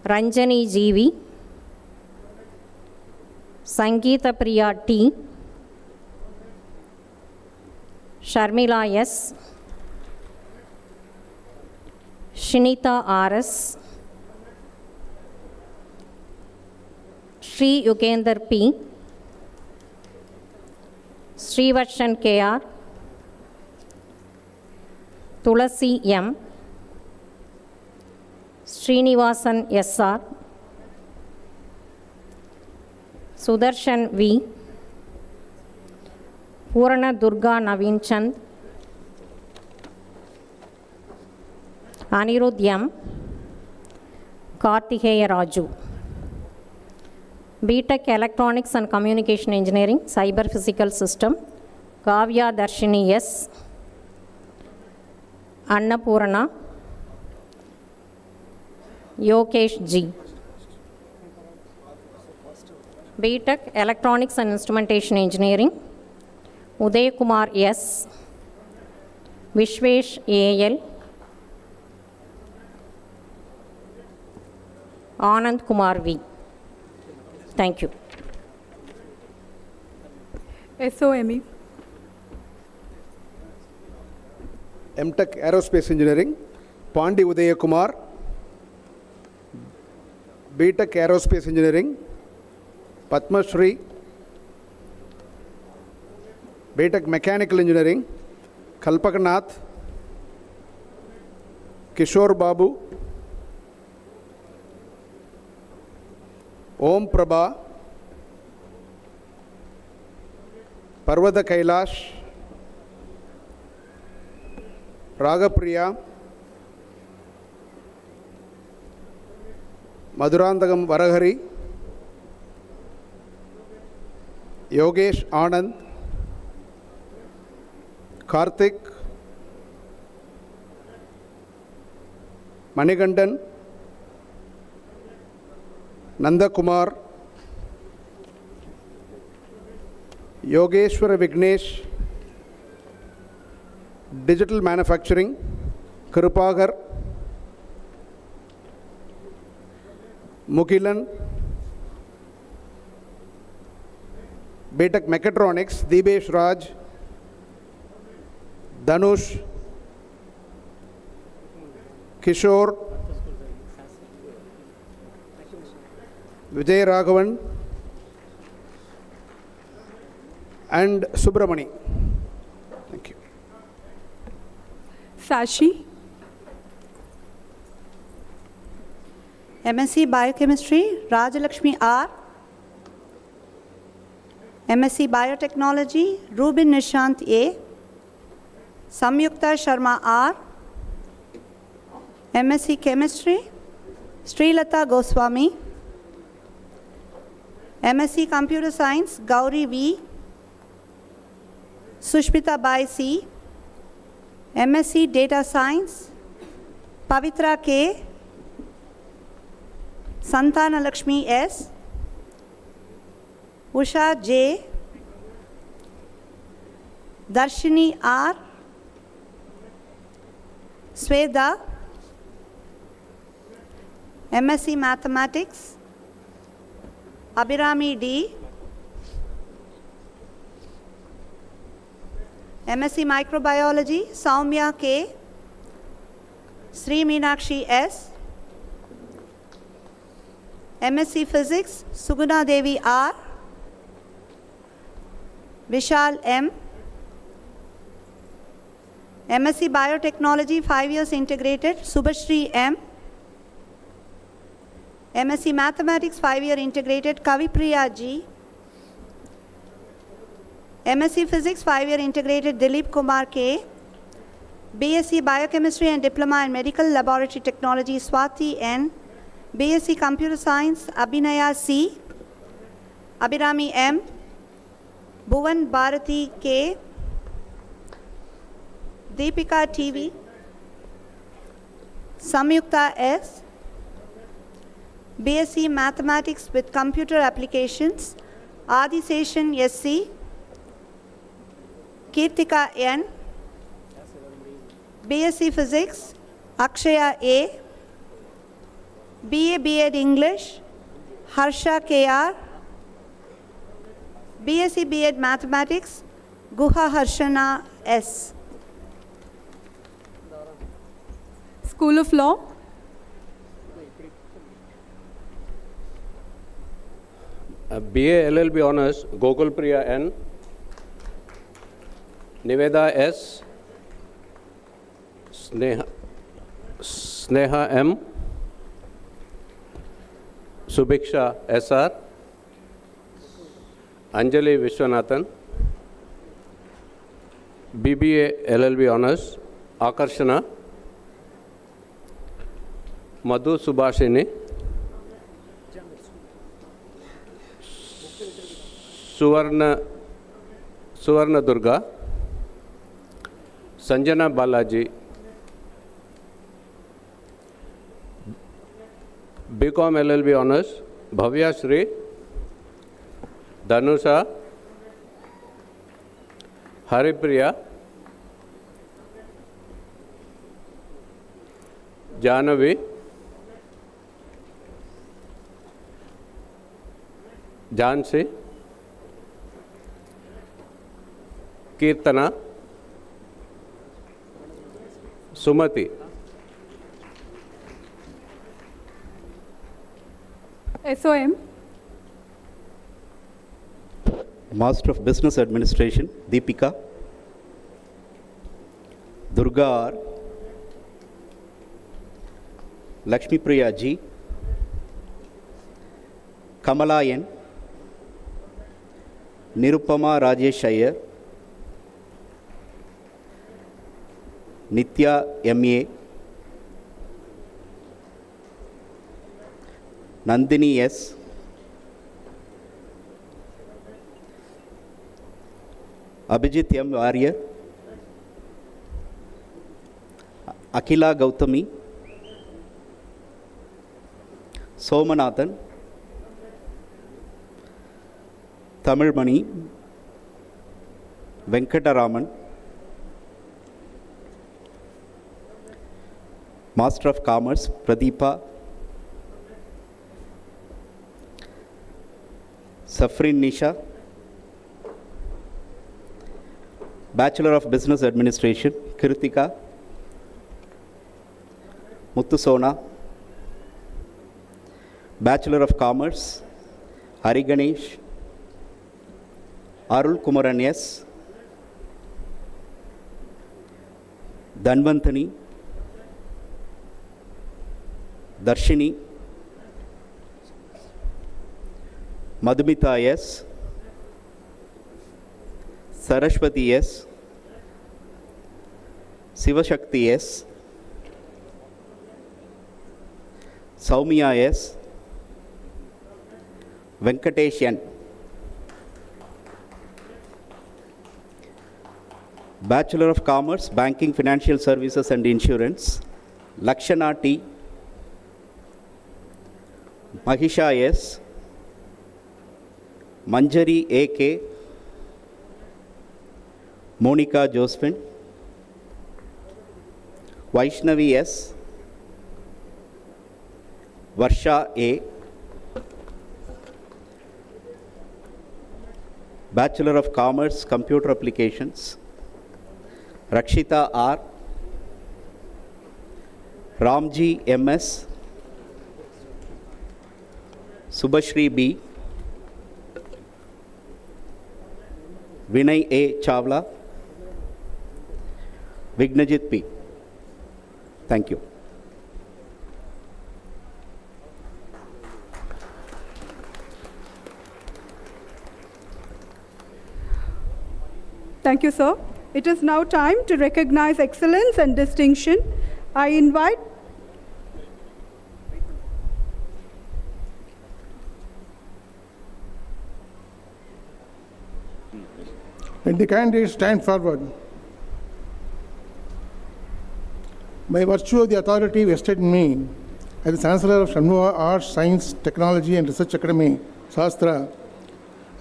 Ranjani GV. Sangeeta Priya T. Sharmila S. Shinita RS. Sri Yugender P. Srivarshan KR. Tulasi M. Srinivasan SR. Sudarshan V. Purana Durga Naveen Chand. Anirudh M. Kartikeya Raju. BTech Electronics and Communication Engineering, Cyber Physical System, Kavya Darshini S. Annapurana. Yokesh G. BTech Electronics and Instrumentation Engineering, Uday Kumar S. Vishwesh AL. Anand Kumar V. Thank you. SOME. MTech Aerospace Engineering, Pandi Udaya Kumar. BTech Aerospace Engineering, Padma Shri. BTech Mechanical Engineering, Kalpakanath. Kishore Babu. Om Prabha. Parvada Kailash. Ragapriya. Madhurandagam Varahari. Yogesh Anand. Karthik. Manikandan. Nanda Kumar. Yogeshwara Vignesh. Digital Manufacturing, Kripagar. Mukilan. BTech Mechatronics, Deebesh Raj. Danush, Kishore, Vijay Raghavan, and Subramani. Thank you. Sashi, MSc Biochemistry, Rajalakshmi R. MSc Biotechnology, Rubin Nishant A. Samyukta Sharma R. MSc Chemistry, Srilata Goswami. MSc Computer Science, Gauri V. Sushmita Bai C. MSc Data Science, Pavitra K. Santana Lakshmi S. Usha J. Darshini R. Sweda. MSc Mathematics, Abhirami D. MSc Microbiology, Saumya K. Sri Meenakshi S. MSc Physics, Suguna Devi R. Vishal M. MSc Biotechnology, 5 years integrated, Subhashri M. MSc Mathematics, 5-year integrated, Kavipriya G. MSc Physics, 5-year integrated, Dilip Kumar K. BSc Biochemistry and Diploma in Medical Laboratory Technology, Swati N. BSc Computer Science, Abhinaya C. Abhirami M. Bhuvan Bharati K. Deepika TV. Samyukta S. BSc Mathematics with Computer Applications, Adiseshan SC. Kirtika N. BSc Physics, Akshaya A. BA B.Ed English, Harsha KR. BSc B.Ed Mathematics, Guha Harshana S. School of Law, BA LLB Honours, Gokul Priya N. Niveda S. Sneha M. Subiksha SR. Anjali Vishwanathan. BBA LLB Honours, Akarshana. Madhu Subhashini. Suvarna Durga. Sanjana Balaji. BCom LLB Honours, Bhavya Shri. Danusha. Haripriya. Janavi. Jansi. Kirtana. Sumati. SOM, Master of Business Administration, Deepika. Durga R. Lakshmi Priya G. Kamala N. Nirupama Rajesh Iyer. Nitya M.A. Nandini S. Abhijit M. Warrior. Akila Gautami. Somanathan. Tamil Mani. Venkataraman. Master of Commerce, Pradeepa. Safrin Nisha. Bachelor of Business Administration, Kritika Muttusona. Bachelor of Commerce, Hari Ganesh, Arul Kumaran S, Dhanvantani, Darshini, Madhumita S, Saraswati S, Sivashakti S, Saumya S, Venkateshan. Bachelor of Commerce, Banking, Financial Services and Insurance, Lakshana T, Mahisha S, Manjari A.K., Monica Josephine, Vaishnavi S, Varsha A, Bachelor of Commerce, Computer Applications, Rakshita R, Ramji M.S., Subhashri B, Vinay A. Chawla, Vignajit P. Thank you. Thank you, sir. It is now time to recognize excellence and distinction. I invite Let the candidates stand forward. By virtue of the authority vested in me as the Chancellor of Shanmugha Arts, Science, Technology and Research Academy, Shastra,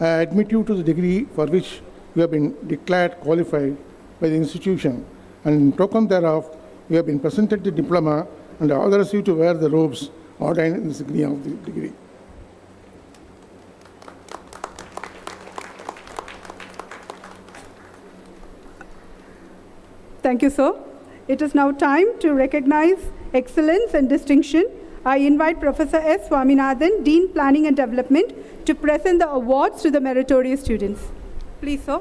I admit you to the degree for which you have been declared qualified by the institution, and in token thereof, you have been presented the diploma and orders you to wear the robes ordained in the degree of the degree. Thank you, sir. It is now time to recognize excellence and distinction. I invite Professor S. Swaminathan, Dean Planning and Development, to present the awards to the meritorious students. Please, sir.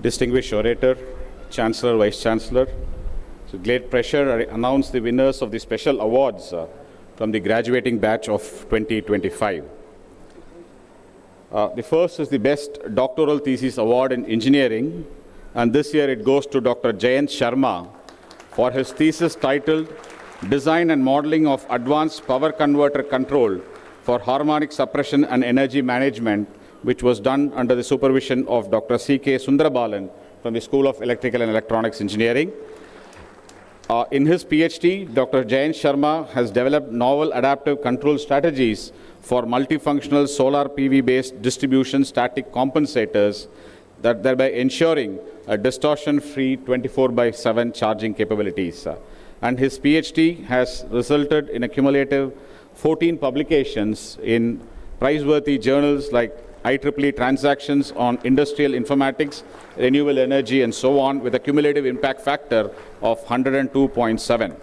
Distinguished orator, Chancellor, Vice Chancellor, it's with great pleasure I announce the winners of the special awards from the graduating batch of 2025. The first is the Best Doctoral Thesis Award in Engineering, and this year it goes to Dr. Jayant Sharma for his thesis titled Design and Modeling of Advanced Power Converter Control for Harmonic Suppression and Energy Management, which was done under the supervision of Dr. C.K. Sundrabalan from the School of Electrical and Electronics Engineering. In his PhD, Dr. Jayant Sharma has developed novel adaptive control strategies for multifunctional solar PV-based distribution static compensators, that thereby ensuring a distortion-free 24/7 charging capabilities. And his PhD has resulted in a cumulative 14 publications in prizeworthy journals like IEEE Transactions on Industrial Informatics, Renewable Energy, and so on, with a cumulative impact factor of 102.7.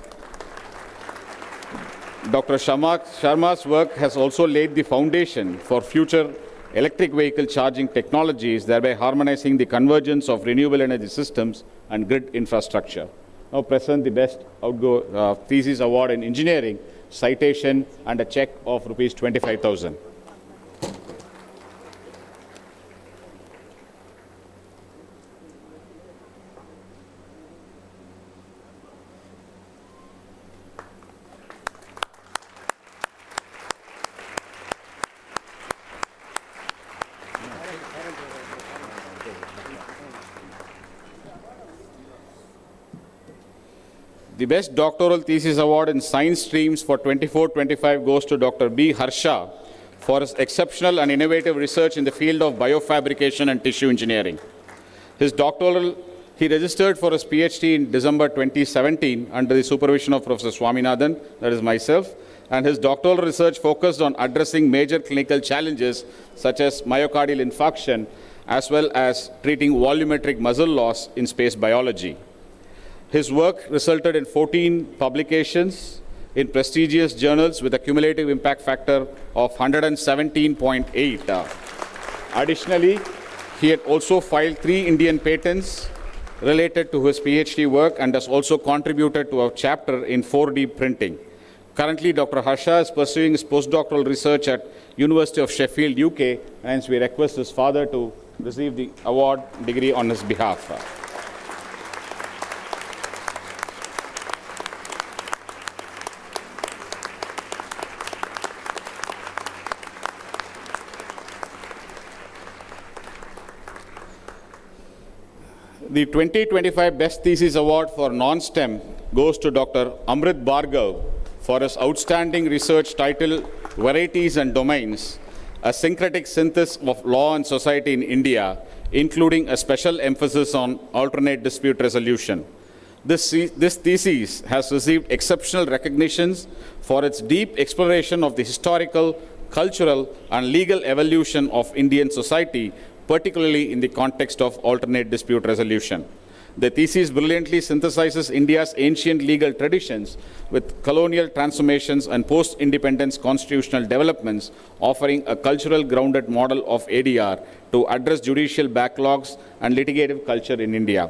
Dr. Sharma's work has also laid the foundation for future electric vehicle charging technologies, thereby harmonizing the convergence of renewable energy systems and grid infrastructure. Now present the Best Thesis Award in Engineering, citation and a check of Rs 25,000. The Best Doctoral Thesis Award in Science Streams for 24-25 goes to Dr. B. Harsha for his exceptional and innovative research in the field of biofabrication and tissue engineering. His doctoral He registered for his PhD in December 2017 under the supervision of Professor Swaminathan, that is myself, and his doctoral research focused on addressing major clinical challenges such as myocardial infarction, as well as treating volumetric muscle loss in space biology. His work resulted in 14 publications in prestigious journals with a cumulative impact factor of 117.8. Additionally, he had also filed 3 Indian patents related to his PhD work and has also contributed to a chapter in 4D printing. Currently, Dr. Harsha is pursuing his postdoctoral research at University of Sheffield, UK, and hence we request his father to receive the award degree on his behalf. The 2025 Best Thesis Award for Non-STEM goes to Dr. Amrit Bhargav for his outstanding research titled Varieties and Domains, a syncretic synthesis of law and society in India, including a special emphasis on alternate dispute resolution. This thesis has received exceptional recognitions for its deep exploration of the historical, cultural, and legal evolution of Indian society, particularly in the context of alternate dispute resolution. The thesis brilliantly synthesizes India's ancient legal traditions with colonial transformations and post-independence constitutional developments, offering a cultural grounded model of ADR to address judicial backlogs and litigative culture in India.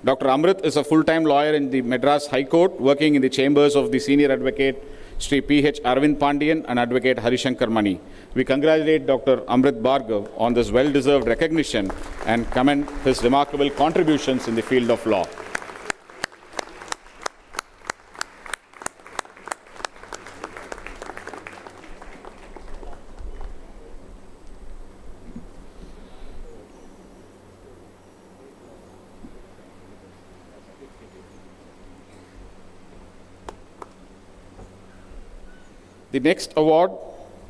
Dr. Amrit is a full-time lawyer in the Madras High Court, working in the chambers of the senior advocate Shri P.H. Arvind Pandian and Advocate Harishankar Mani. We congratulate Dr. Amrit Bhargav on this well-deserved recognition and commend his remarkable contributions in the field of law. The next award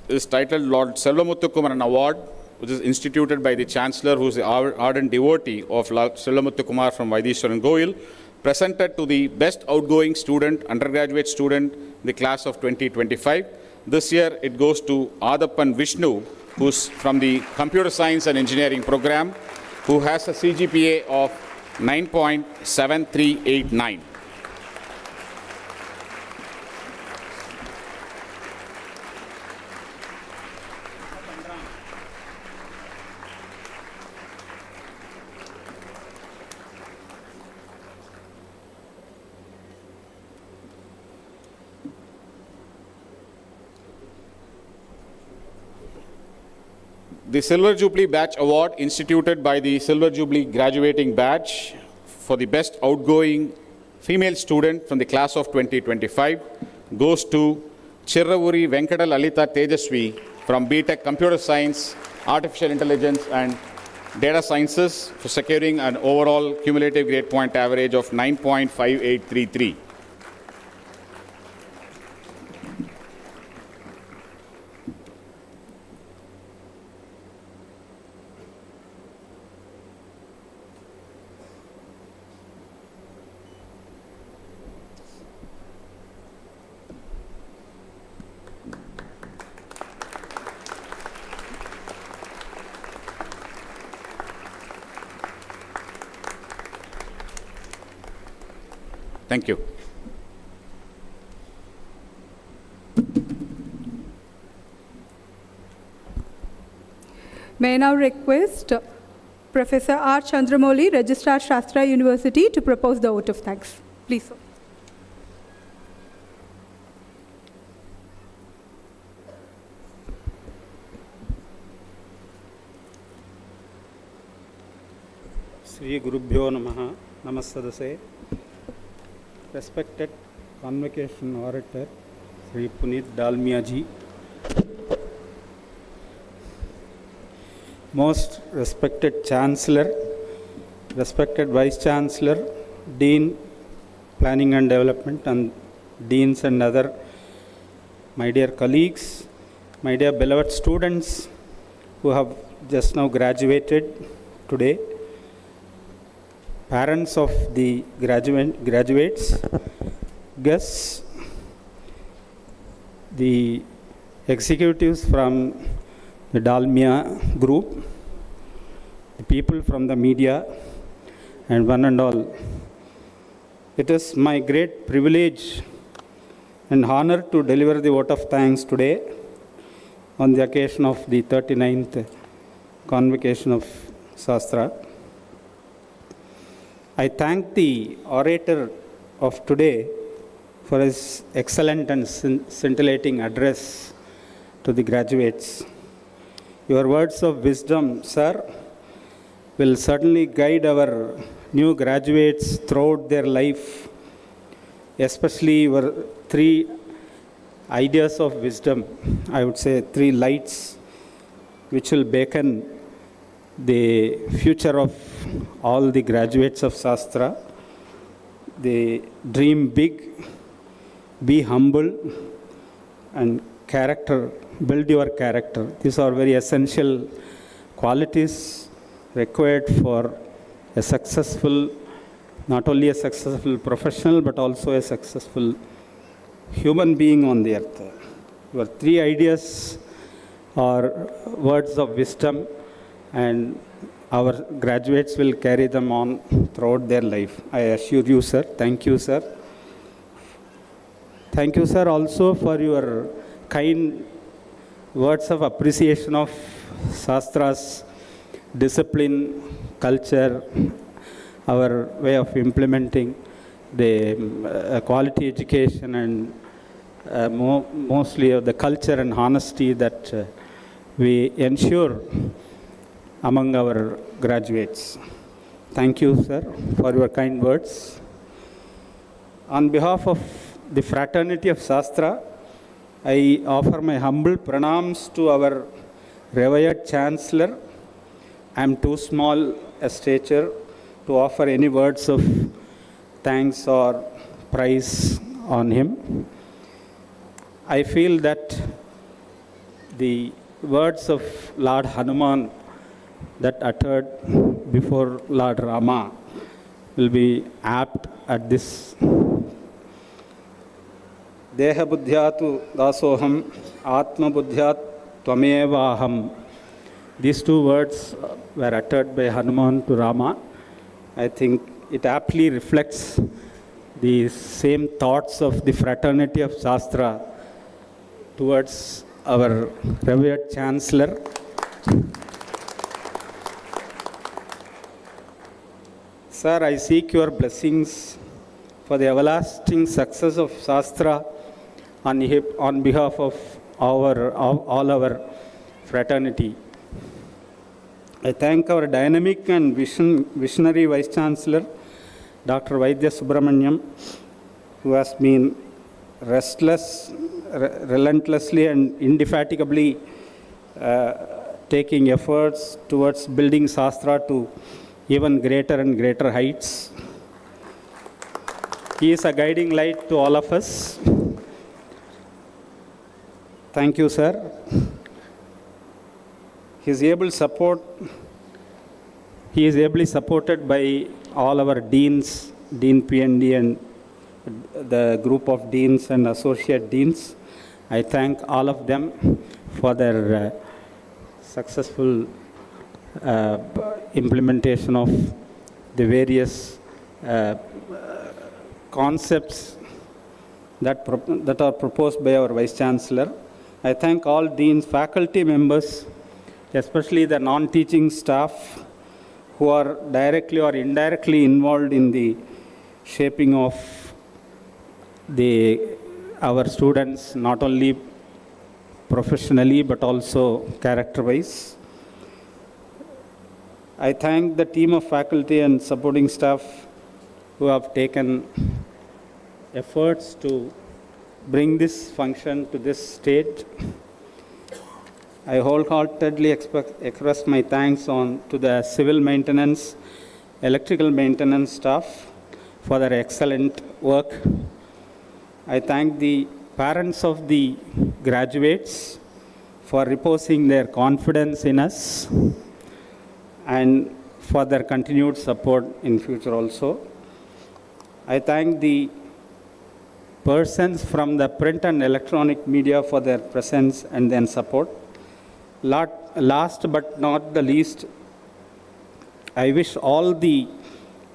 is titled Lord Selvamuthukkumaran Award, which is instituted by the Chancellor, who is the ardent devotee of Lord Selvamuthukkumar from Vaidishwaran Goil, presented to the best outgoing student, undergraduate student in the class of 2025. This year it goes to Adappan Vishnu, who's from the Computer Science and Engineering program, who has a CGPA of 9.7389. The Silver Jubilee Batch Award, instituted by the Silver Jubilee Graduating Batch for the best outgoing female student from the class of 2025, goes to Chirravuri Venkata Lalita Tejaswi from BTech Computer Science, Artificial Intelligence and Data Sciences, for securing an overall cumulative grade point average of 9.5833. Thank you. May I now request Professor R. Chandramouli, Registrar Shastra University, to propose the vote of thanks. Please, sir. Sri Gurubhyo Namaha, Namasadase. Respected Convocation Orator, Shri Puneet Dalmia ji. Most respected Chancellor, respected Vice Chancellor, Dean, Planning and Development, and Deans and other my dear colleagues, my dear beloved students who have just now graduated today. parents of the graduates, guests, the executives from the Dalmia group, the people from the media, and one and all. It is my great privilege and honor to deliver the vote of thanks today on the occasion of the 39th Convocation of Shastra. I thank the orator of today for his excellent and scintillating address to the graduates. Your words of wisdom, sir, will certainly guide our new graduates throughout their life, especially your 3 ideas of wisdom, I would say 3 lights, which will beckon the future of all the graduates of Shastra. They dream big, be humble, and build your character. These are very essential qualities required for a successful, not only a successful professional, but also a successful human being on the earth. Your 3 ideas are words of wisdom, and our graduates will carry them on throughout their life. I assure you, sir. Thank you, sir. Thank you, sir, also for your kind words of appreciation of Shastra's discipline, culture, our way of implementing the quality education, and mostly of the culture and honesty that we ensure among our graduates. Thank you, sir, for your kind words. On behalf of the fraternity of Shastra, I offer my humble pranams to our revered Chancellor. I am too small a stature to offer any words of thanks or praise on him. I feel that the words of Lord Hanuman that uttered before Lord Rama will be apt at this. Deha buddhyatu dasoham, atma buddhyat tvamevaham. These 2 words were uttered by Hanuman to Rama. I think it aptly reflects the same thoughts of the fraternity of Shastra towards our revered Chancellor. Sir, I seek your blessings for the everlasting success of Shastra on behalf of all our fraternity. I thank our dynamic and visionary Vice Chancellor, Dr. Vaidya Subramaniam, who has been relentlessly and indefatigably taking efforts towards building Shastra to even greater and greater heights. He is a guiding light to all of us. Thank you, sir. He is ably supported by all our deans, Dean PND, and the group of deans and associate deans. I thank all of them for their successful implementation of the various concepts that are proposed by our Vice Chancellor. I thank all deans, faculty members, especially the non-teaching staff who are directly or indirectly involved in the shaping of our students, not only professionally but also character-wise. I thank the team of faculty and supporting staff who have taken efforts to bring this function to this stage. I wholeheartedly express my thanks to the civil maintenance, electrical maintenance staff for their excellent work. I thank the parents of the graduates for reposing their confidence in us, and for their continued support in future also. I thank the persons from the print and electronic media for their presence and then support. Last but not the least, I wish all the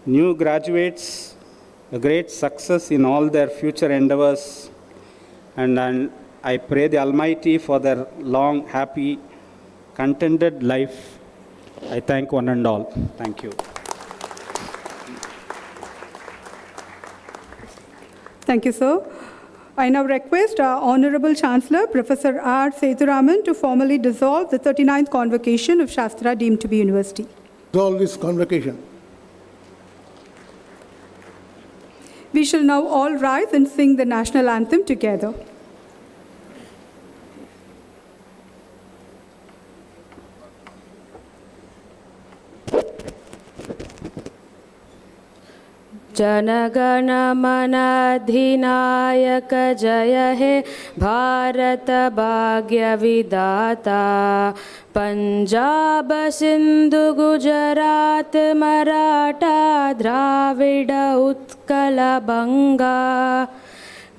new graduates a great success in all their future endeavors, and I pray the Almighty for their long, happy, contented life. I thank one and all. Thank you. Thank you, sir. I now request our Honorable Chancellor, Professor R. Sethuraman, to formally dissolve the 39th Convocation of Shastra deemed to be University. Dissolve this convocation. We shall now all rise and sing the national anthem together. जनगण मन अधिनायक जय हे भारत भाग्य विधाता पंजाब सिंधु गुजरात मराठा द्राविड उत्कल बंगा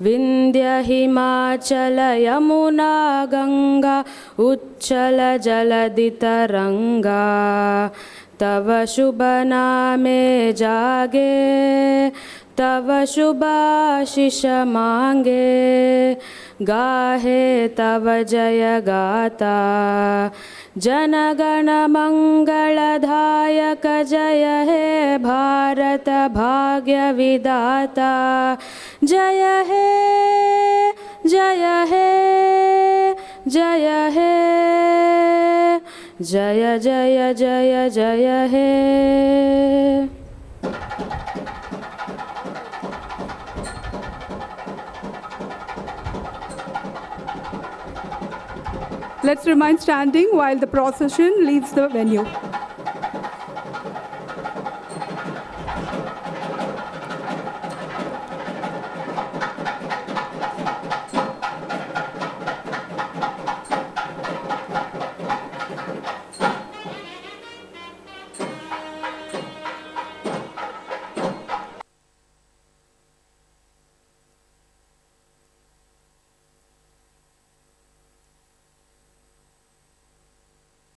विंध्य हिमाचल यमुना गंगा उच्चल जलधि तरंगा तव शुभ नामे जागे तव शुभ आशीष मांगे गाहे तव जय गाता जनगण मंगलदायक जय हे भारत भाग्य विधाता जय हे जय हे जय हे जय जय जय जय हे. Let's remain standing while the procession leaves the venue.